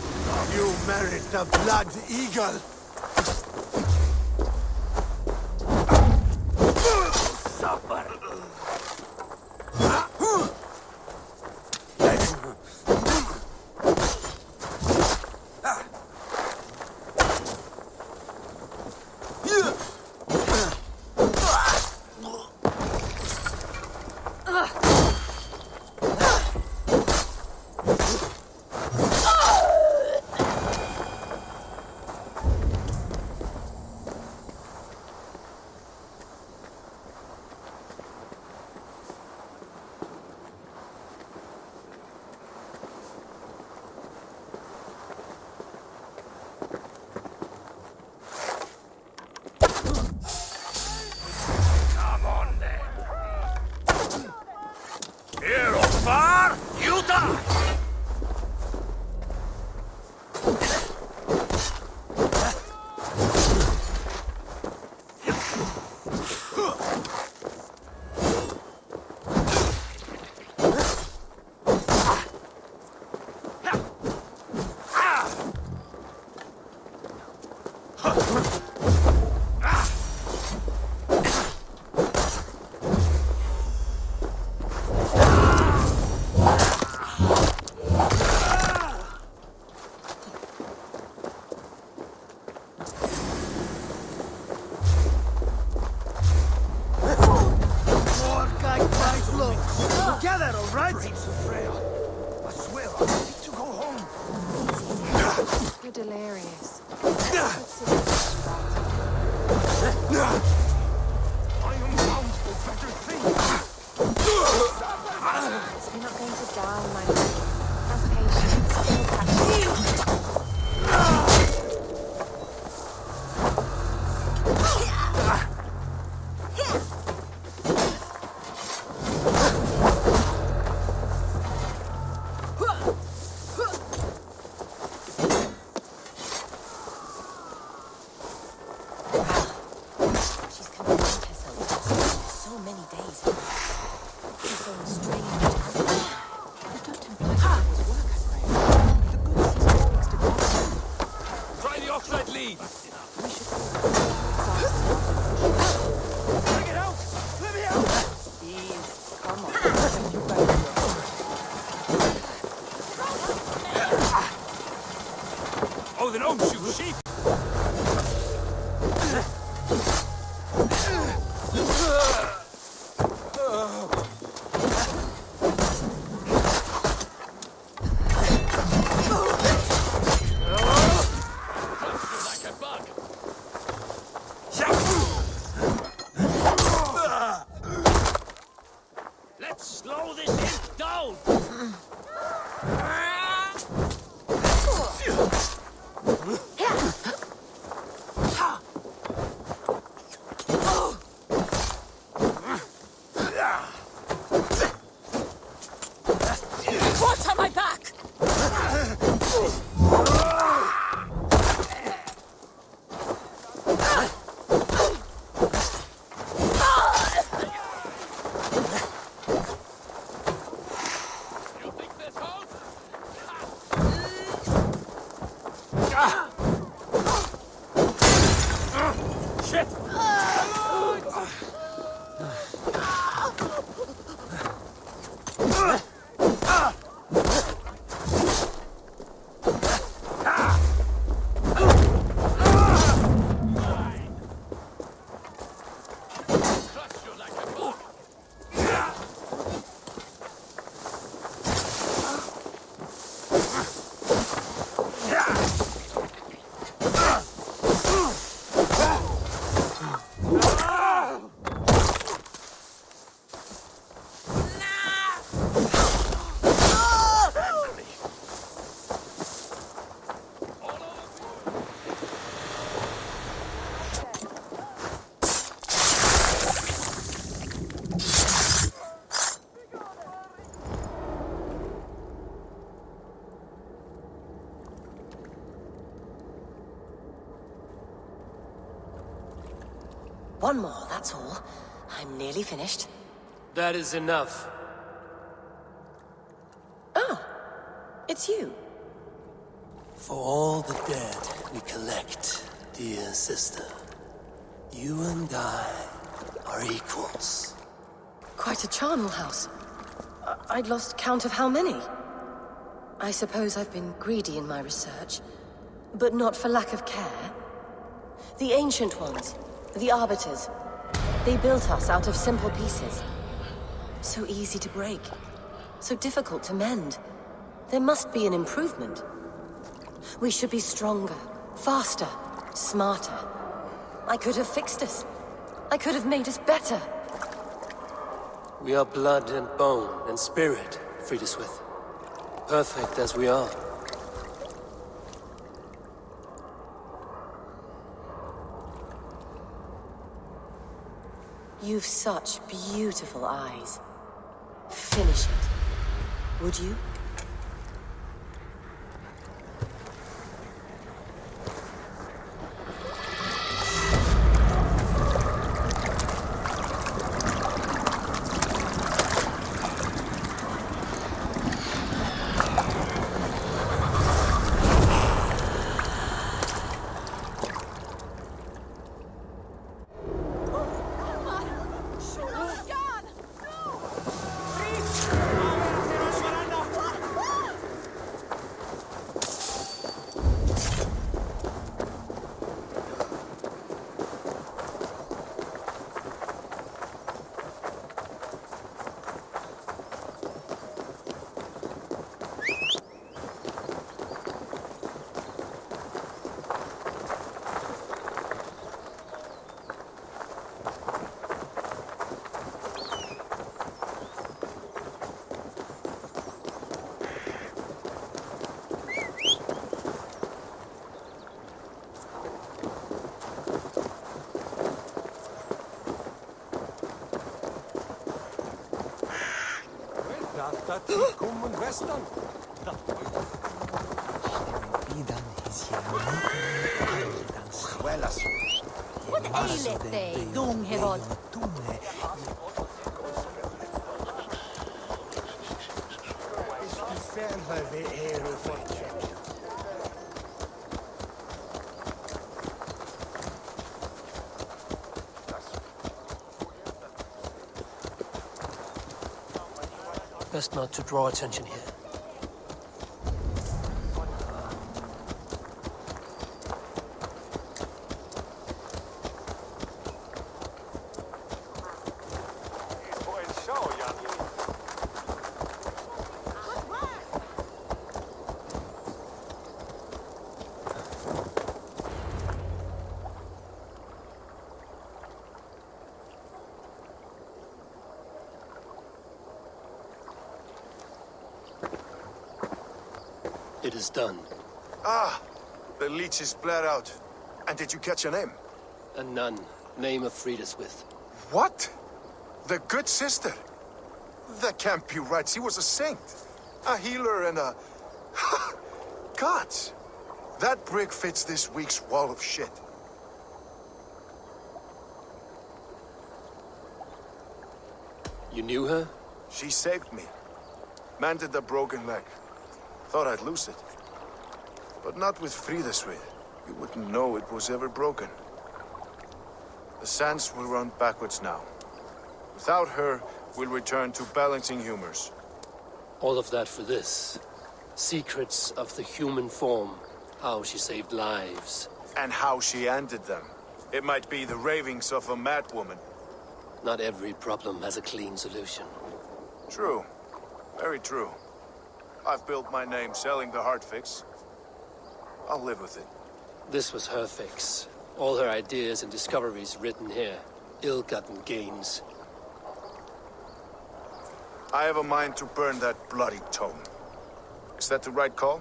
[SPEAKER 8] You merit the blood eagle. Suffer.
[SPEAKER 2] You're delirious.
[SPEAKER 8] I am bound for better things.
[SPEAKER 2] You're not going to die, my lord. Have patience. It'll catch you.
[SPEAKER 12] Odin owns you, sheep! Let's slow this imp down!
[SPEAKER 10] What's on my back?
[SPEAKER 14] One more, that's all. I'm nearly finished.
[SPEAKER 1] That is enough.
[SPEAKER 14] it's you.
[SPEAKER 1] For all the dead we collect, dear sister, you and I are equals.
[SPEAKER 14] Quite a charnel house. I'd lost count of how many. I suppose I've been greedy in my research, but not for lack of care. The ancient ones, the arbiters, they built us out of simple pieces. So easy to break, so difficult to mend. There must be an improvement. We should be stronger, faster, smarter. I could have fixed us. I could have made us better.
[SPEAKER 1] We are blood and bone and spirit, Friediswith. Perfect as we are.
[SPEAKER 14] You've such beautiful eyes. Finish it, would you?
[SPEAKER 10] What aileth thee, young Herod?
[SPEAKER 1] Best not to draw attention here. It is done.
[SPEAKER 6] Ah, the leech is bled out. And did you catch a name?
[SPEAKER 1] A nun, name of Friediswith.
[SPEAKER 6] What? The good sister? That can't be right. She was a saint. A healer and a... Gods! That brick fits this week's wall of shit.
[SPEAKER 1] You knew her?
[SPEAKER 6] She saved me. Mended the broken leg. Thought I'd lose it. But not with Friediswith. You wouldn't know it was ever broken. The sands will run backwards now. Without her, we'll return to balancing humors.
[SPEAKER 1] All of that for this. Secrets of the human form. How she saved lives.
[SPEAKER 6] And how she ended them. It might be the ravings of a madwoman.
[SPEAKER 1] Not every problem has a clean solution.
[SPEAKER 6] True. Very true. I've built my name selling the heart fix. I'll live with it.
[SPEAKER 1] This was her fix. All her ideas and discoveries written here. Ill-gotten gains.
[SPEAKER 6] I have a mind to burn that bloody tome. Is that the right call?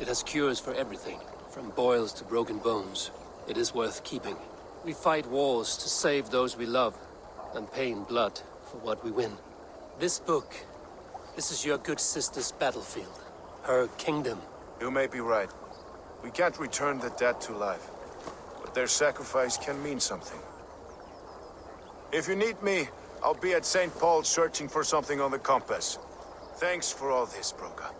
[SPEAKER 1] It has cures for everything, from boils to broken bones. It is worth keeping. We fight wars to save those we love, and pay in blood for what we win. This book, this is your good sister's battlefield. Her kingdom.
[SPEAKER 6] You may be right. We can't return the dead to life. But their sacrifice can mean something. If you need me, I'll be at St. Paul's searching for something on the compass. Thanks for all this, Broga.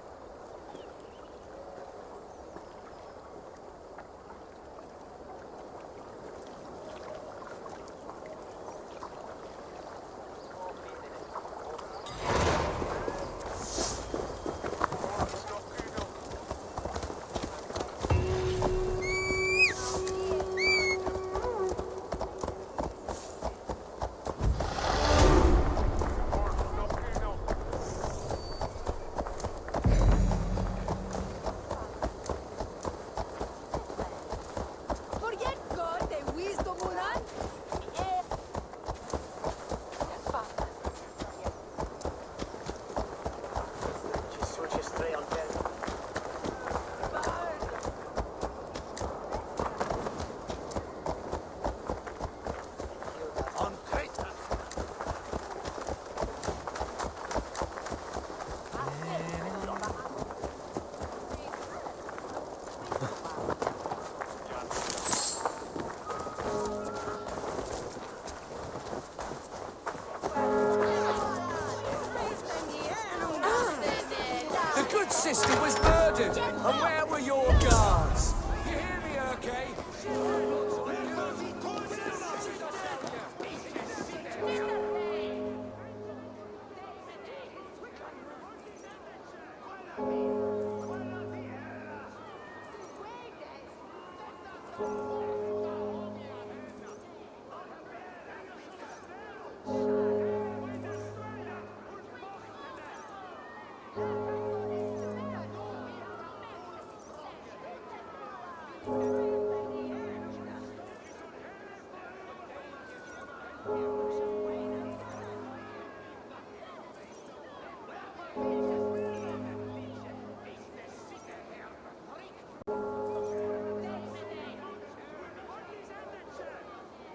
[SPEAKER 9] Sister was murdered, and where were your guards? You hear me, okay?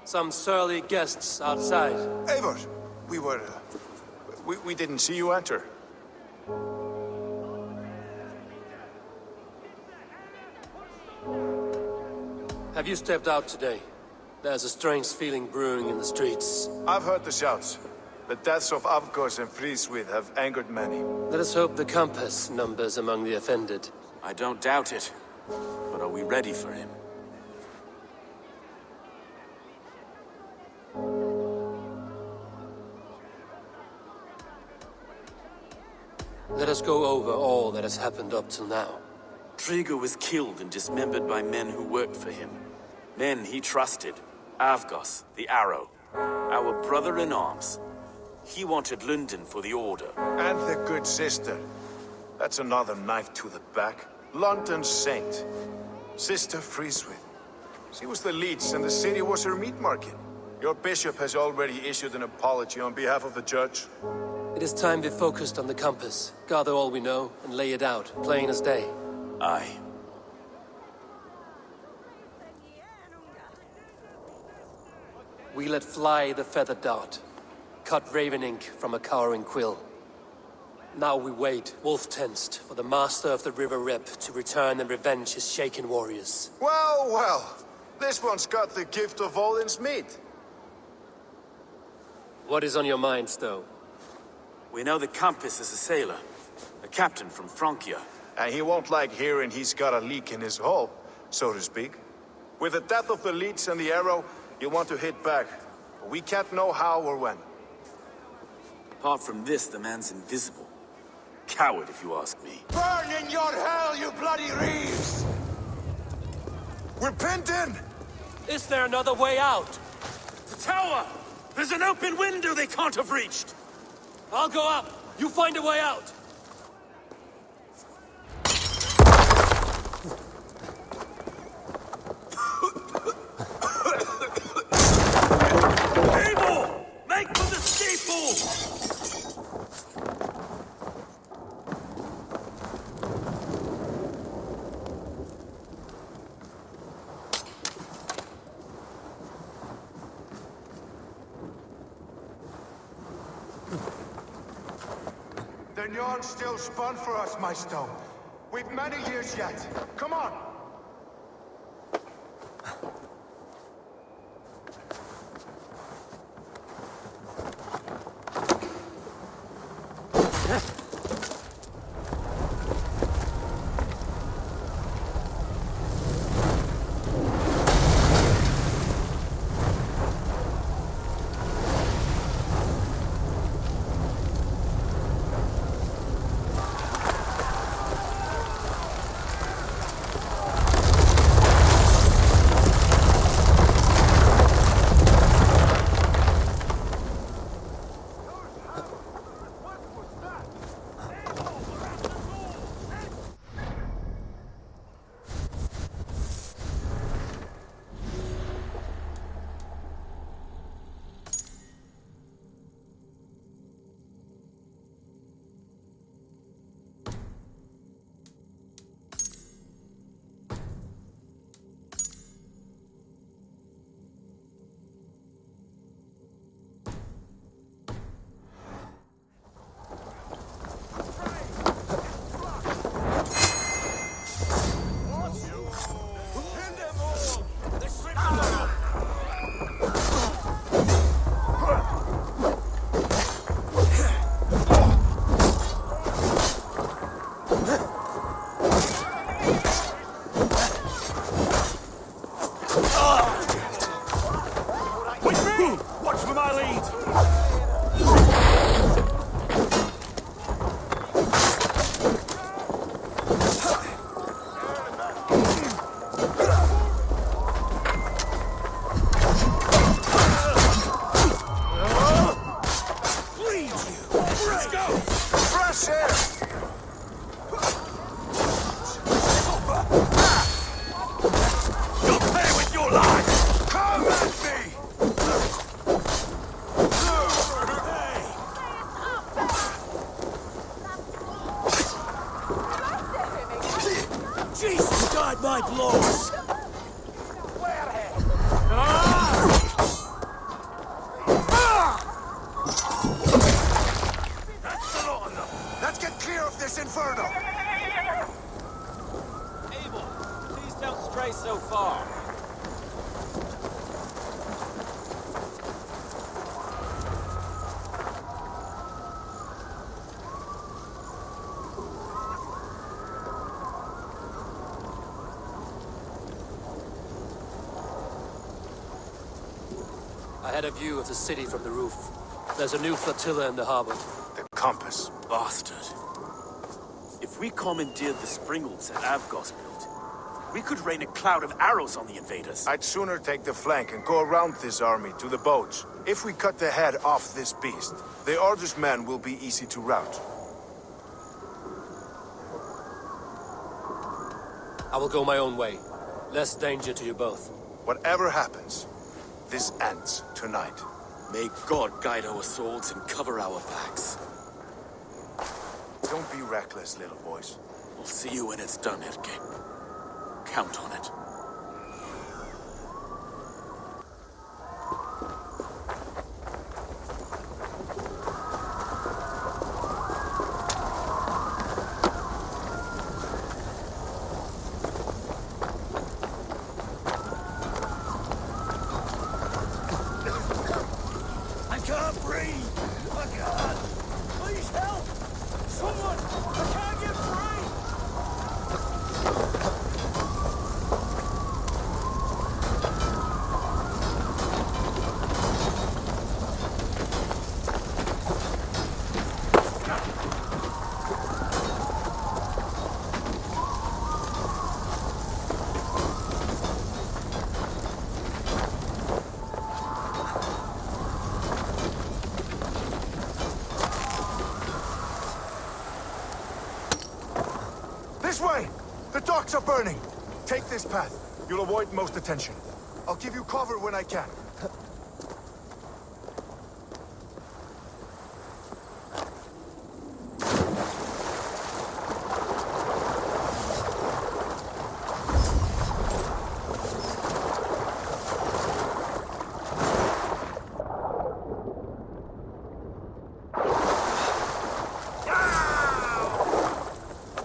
[SPEAKER 1] Some surly guests outside.
[SPEAKER 6] Eivor, we didn't see you enter.
[SPEAKER 1] Have you stepped out today? There's a strange feeling brewing in the streets.
[SPEAKER 6] I've heard the shouts. The deaths of Avgos and Friswith have angered many.
[SPEAKER 1] Let us hope the compass numbers among the offended.
[SPEAKER 5] I don't doubt it. But are we ready for him?
[SPEAKER 1] Let us go over all that has happened up till now.
[SPEAKER 5] Trigo was killed and dismembered by men who worked for him. Men he trusted. Avgos, the Arrow. Our brother-in-arms. He wanted London for the Order.
[SPEAKER 6] And the good sister. That's another knife to the back. London's saint. Sister Friswith. She was the leech and the city was her meat market. Your bishop has already issued an apology on behalf of the judge.
[SPEAKER 1] It is time we focused on the compass, gather all we know, and lay it out, plain as day.
[SPEAKER 5] Aye.
[SPEAKER 1] We let fly the feather dart, cut raven ink from a cowering quill. Now we wait, wolf-tensed, for the master of the River Rip to return and revenge his shaken warriors.
[SPEAKER 6] Well, well. This one's got the gift of Odin's meat.
[SPEAKER 1] What is on your mind, Stowe?
[SPEAKER 5] We know the compass is a sailor. A captain from Francia.
[SPEAKER 6] And he won't like hearing he's got a leak in his hull, so to speak. With the death of the leech and the arrow, you want to hit back. But we can't know how or when.
[SPEAKER 5] Apart from this, the man's invisible. Coward, if you ask me.
[SPEAKER 8] Burn in your hell, you bloody reeves!
[SPEAKER 6] We're pinned in!
[SPEAKER 1] Is there another way out?
[SPEAKER 5] The tower! There's an open window they can't have reached!
[SPEAKER 1] I'll go up! You find a way out!
[SPEAKER 5] Eivor! Make for the steeple!
[SPEAKER 8] The yarn's still spun for us, my stone. We've many years yet. Come on!
[SPEAKER 12] With me! Watch for my lead!
[SPEAKER 6] Let's go! Fresh air!
[SPEAKER 12] You'll pay with your life!
[SPEAKER 6] Come at me!
[SPEAKER 12] Jesus, guide my blows!
[SPEAKER 6] That's a lot of them! Let's get clear of this inferno!
[SPEAKER 5] Eivor, please don't stray so far.
[SPEAKER 1] I had a view of the city from the roof. There's a new flotilla in the harbor.
[SPEAKER 6] The compass.
[SPEAKER 5] Bastard. If we commandeered the springalds that Avgos built, we could rain a cloud of arrows on the invaders.
[SPEAKER 6] I'd sooner take the flank and go around this army to the boats. If we cut the head off this beast, the Order's men will be easy to rout.
[SPEAKER 1] I will go my own way. Less danger to you both.
[SPEAKER 6] Whatever happens, this ends tonight.
[SPEAKER 5] May God guide our swords and cover our backs.
[SPEAKER 6] Don't be reckless, little boys.
[SPEAKER 5] We'll see you when it's done, Erke. Count on it.
[SPEAKER 12] I can't breathe! I can't! Please help! Someone! I can't get free!
[SPEAKER 6] This way! The docks are burning! Take this path. You'll avoid most attention. I'll give you cover when I can.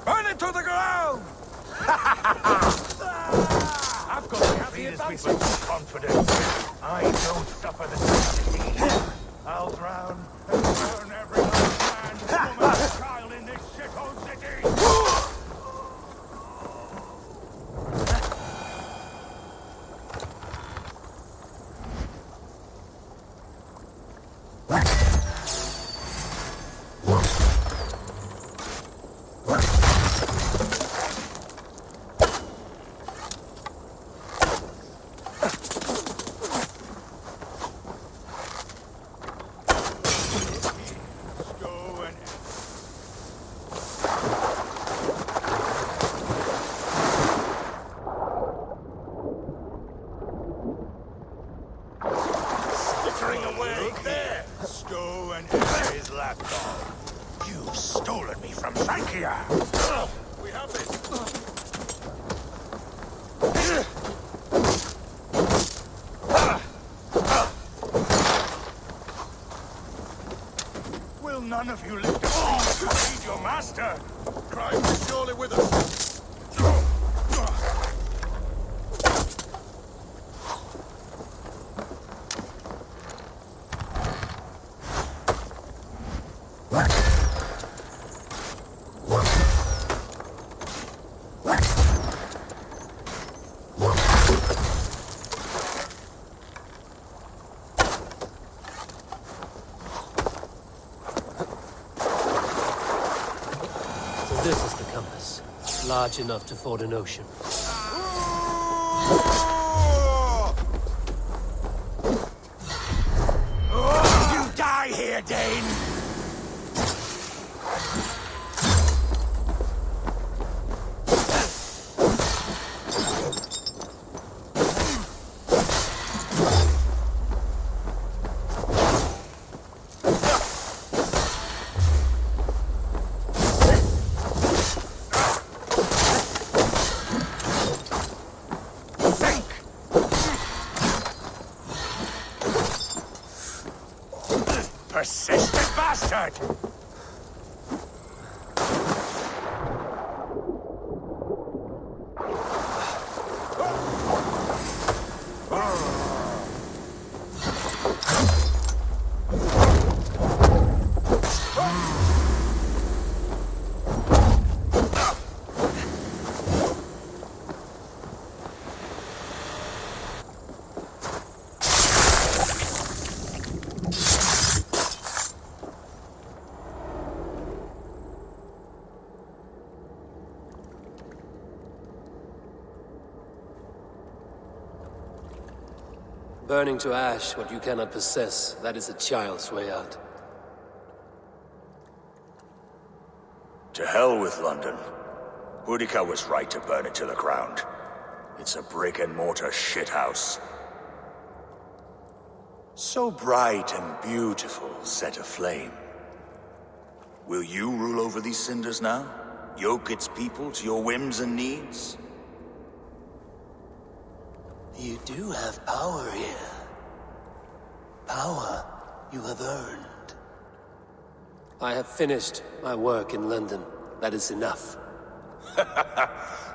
[SPEAKER 12] Burn it to the ground! I've got to have the advantage.
[SPEAKER 4] With confidence. I don't suffer the same defeat. I'll drown and burn every last man, woman, and child in this shithole city. Stow and his lapdog. You've stolen me from Sankia.
[SPEAKER 12] We have it.
[SPEAKER 4] Will none of you lift a finger to aid your master?
[SPEAKER 12] Christ is surely with us.
[SPEAKER 1] This is the compass. Large enough to ford an ocean.
[SPEAKER 12] You die here, Dane! Persistent bastard!
[SPEAKER 1] Burning to ash what you cannot possess, that is a child's way out.
[SPEAKER 15] To hell with London. Boudica was right to burn it to the ground. It's a brick-and-mortar shithouse. So bright and beautiful, set aflame. Will you rule over these cinders now? Yoke its people to your whims and needs?
[SPEAKER 1] You do have power here. Power you have earned. I have finished my work in London. That is enough.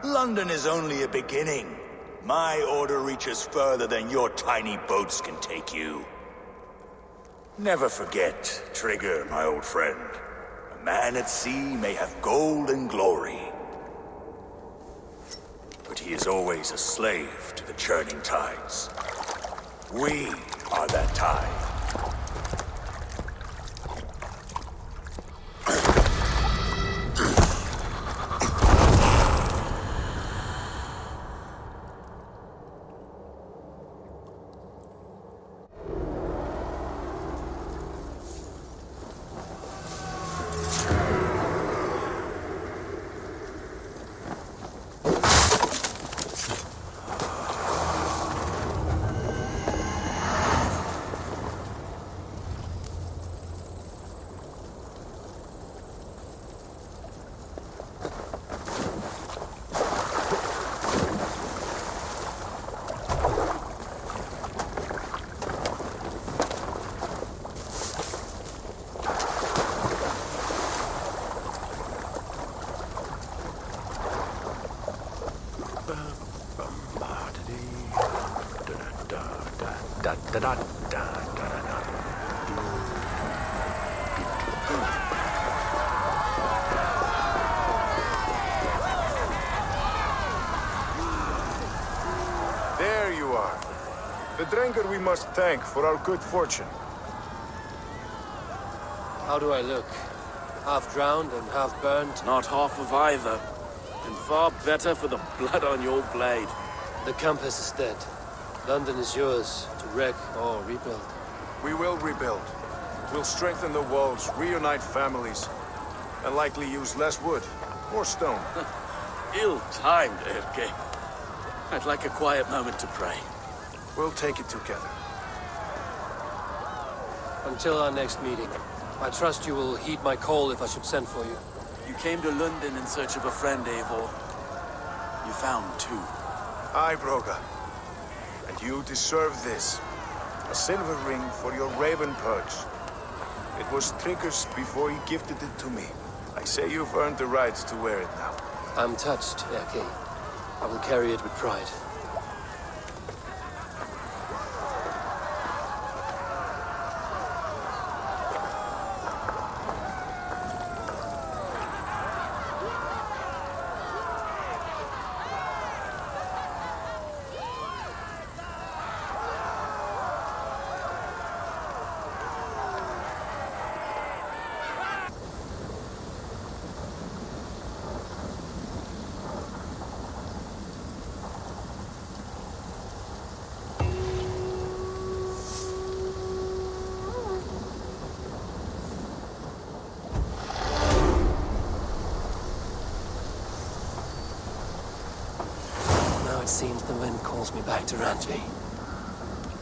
[SPEAKER 15] London is only a beginning. My order reaches further than your tiny boats can take you. Never forget, Trigger, my old friend. A man at sea may have gold and glory, but he is always a slave to the churning tides. We are that tide.
[SPEAKER 6] There you are. The Drenker we must thank for our good fortune.
[SPEAKER 1] How do I look? Half drowned and half burned?
[SPEAKER 5] Not half of either. And far better for the blood on your blade.
[SPEAKER 1] The compass is dead. London is yours, to wreck or rebuild.
[SPEAKER 6] We will rebuild. We'll strengthen the walls, reunite families, and likely use less wood, more stone.
[SPEAKER 5] Ill-timed, Erke. I'd like a quiet moment to pray.
[SPEAKER 6] We'll take it together.
[SPEAKER 1] Until our next meeting, I trust you will heed my call if I should send for you.
[SPEAKER 5] You came to London in search of a friend, Eivor. You found two.
[SPEAKER 6] Aye, Broga. And you deserve this. A silver ring for your raven perch. It was Trigger's before he gifted it to me. I say you've earned the right to wear it now.
[SPEAKER 1] I'm touched, Erke. I will carry it with pride. It seems the wind calls me back to Randvi.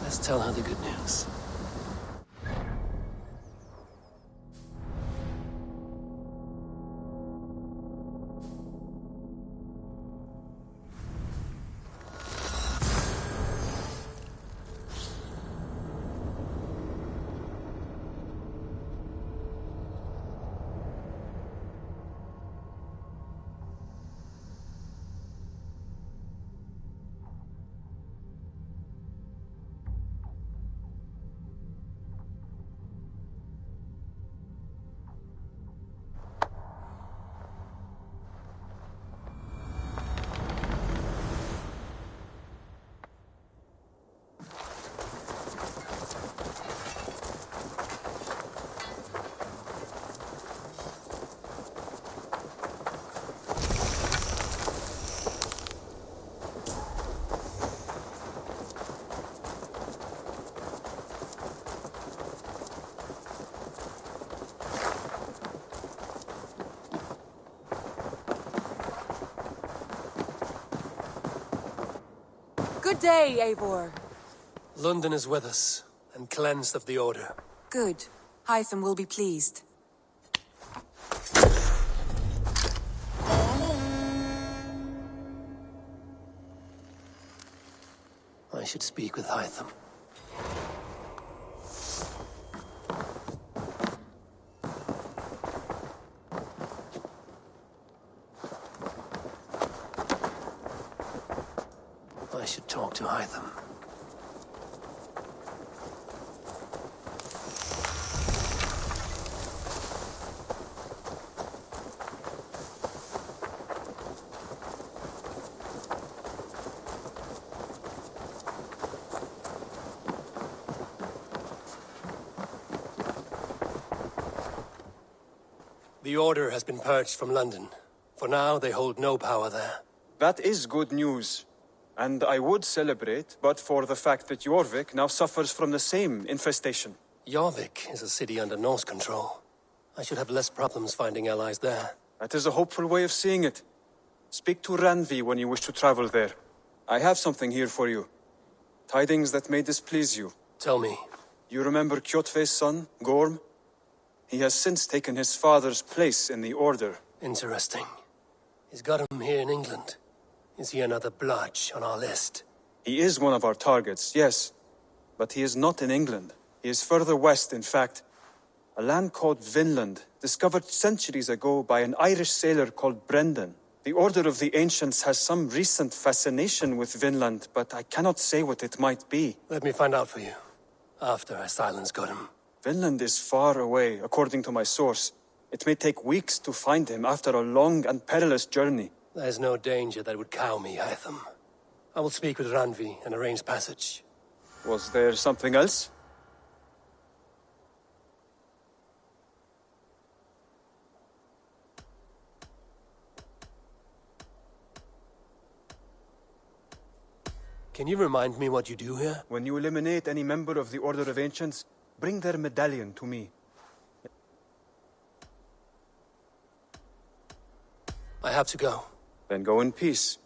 [SPEAKER 1] Let's tell her the good news.
[SPEAKER 2] Good day, Eivor.
[SPEAKER 1] London is with us, and cleansed of the Order.
[SPEAKER 2] Good. Hytham will be pleased.
[SPEAKER 1] I should speak with Hytham. I should talk to Hytham. The Order has been purged from London. For now, they hold no power there.
[SPEAKER 16] That is good news. And I would celebrate, but for the fact that Kjotve now suffers from the same infestation.
[SPEAKER 1] Kjotve is a city under Norse control. I should have less problems finding allies there.
[SPEAKER 16] That is a hopeful way of seeing it. Speak to Randvi when you wish to travel there. I have something here for you. Tidings that may displease you.
[SPEAKER 1] Tell me.
[SPEAKER 16] You remember Kjotve's son, Gorm? He has since taken his father's place in the Order.
[SPEAKER 1] Interesting. He's got him here in England. Is he another blotch on our list?
[SPEAKER 16] He is one of our targets, yes. But he is not in England. He is further west, in fact. A land called Vinland, discovered centuries ago by an Irish sailor called Brendan. The Order of the Ancients has some recent fascination with Vinland, but I cannot say what it might be.
[SPEAKER 1] Let me find out for you, after I silence Godham.
[SPEAKER 16] Vinland is far away, according to my source. It may take weeks to find him after a long and perilous journey.
[SPEAKER 1] There's no danger that would cow me, Hytham. I will speak with Randvi and arrange passage.
[SPEAKER 16] Was there something else?
[SPEAKER 1] Can you remind me what you do here?
[SPEAKER 16] When you eliminate any member of the Order of Ancients, bring their medallion to me.
[SPEAKER 1] I have to go.
[SPEAKER 16] Then go in peace.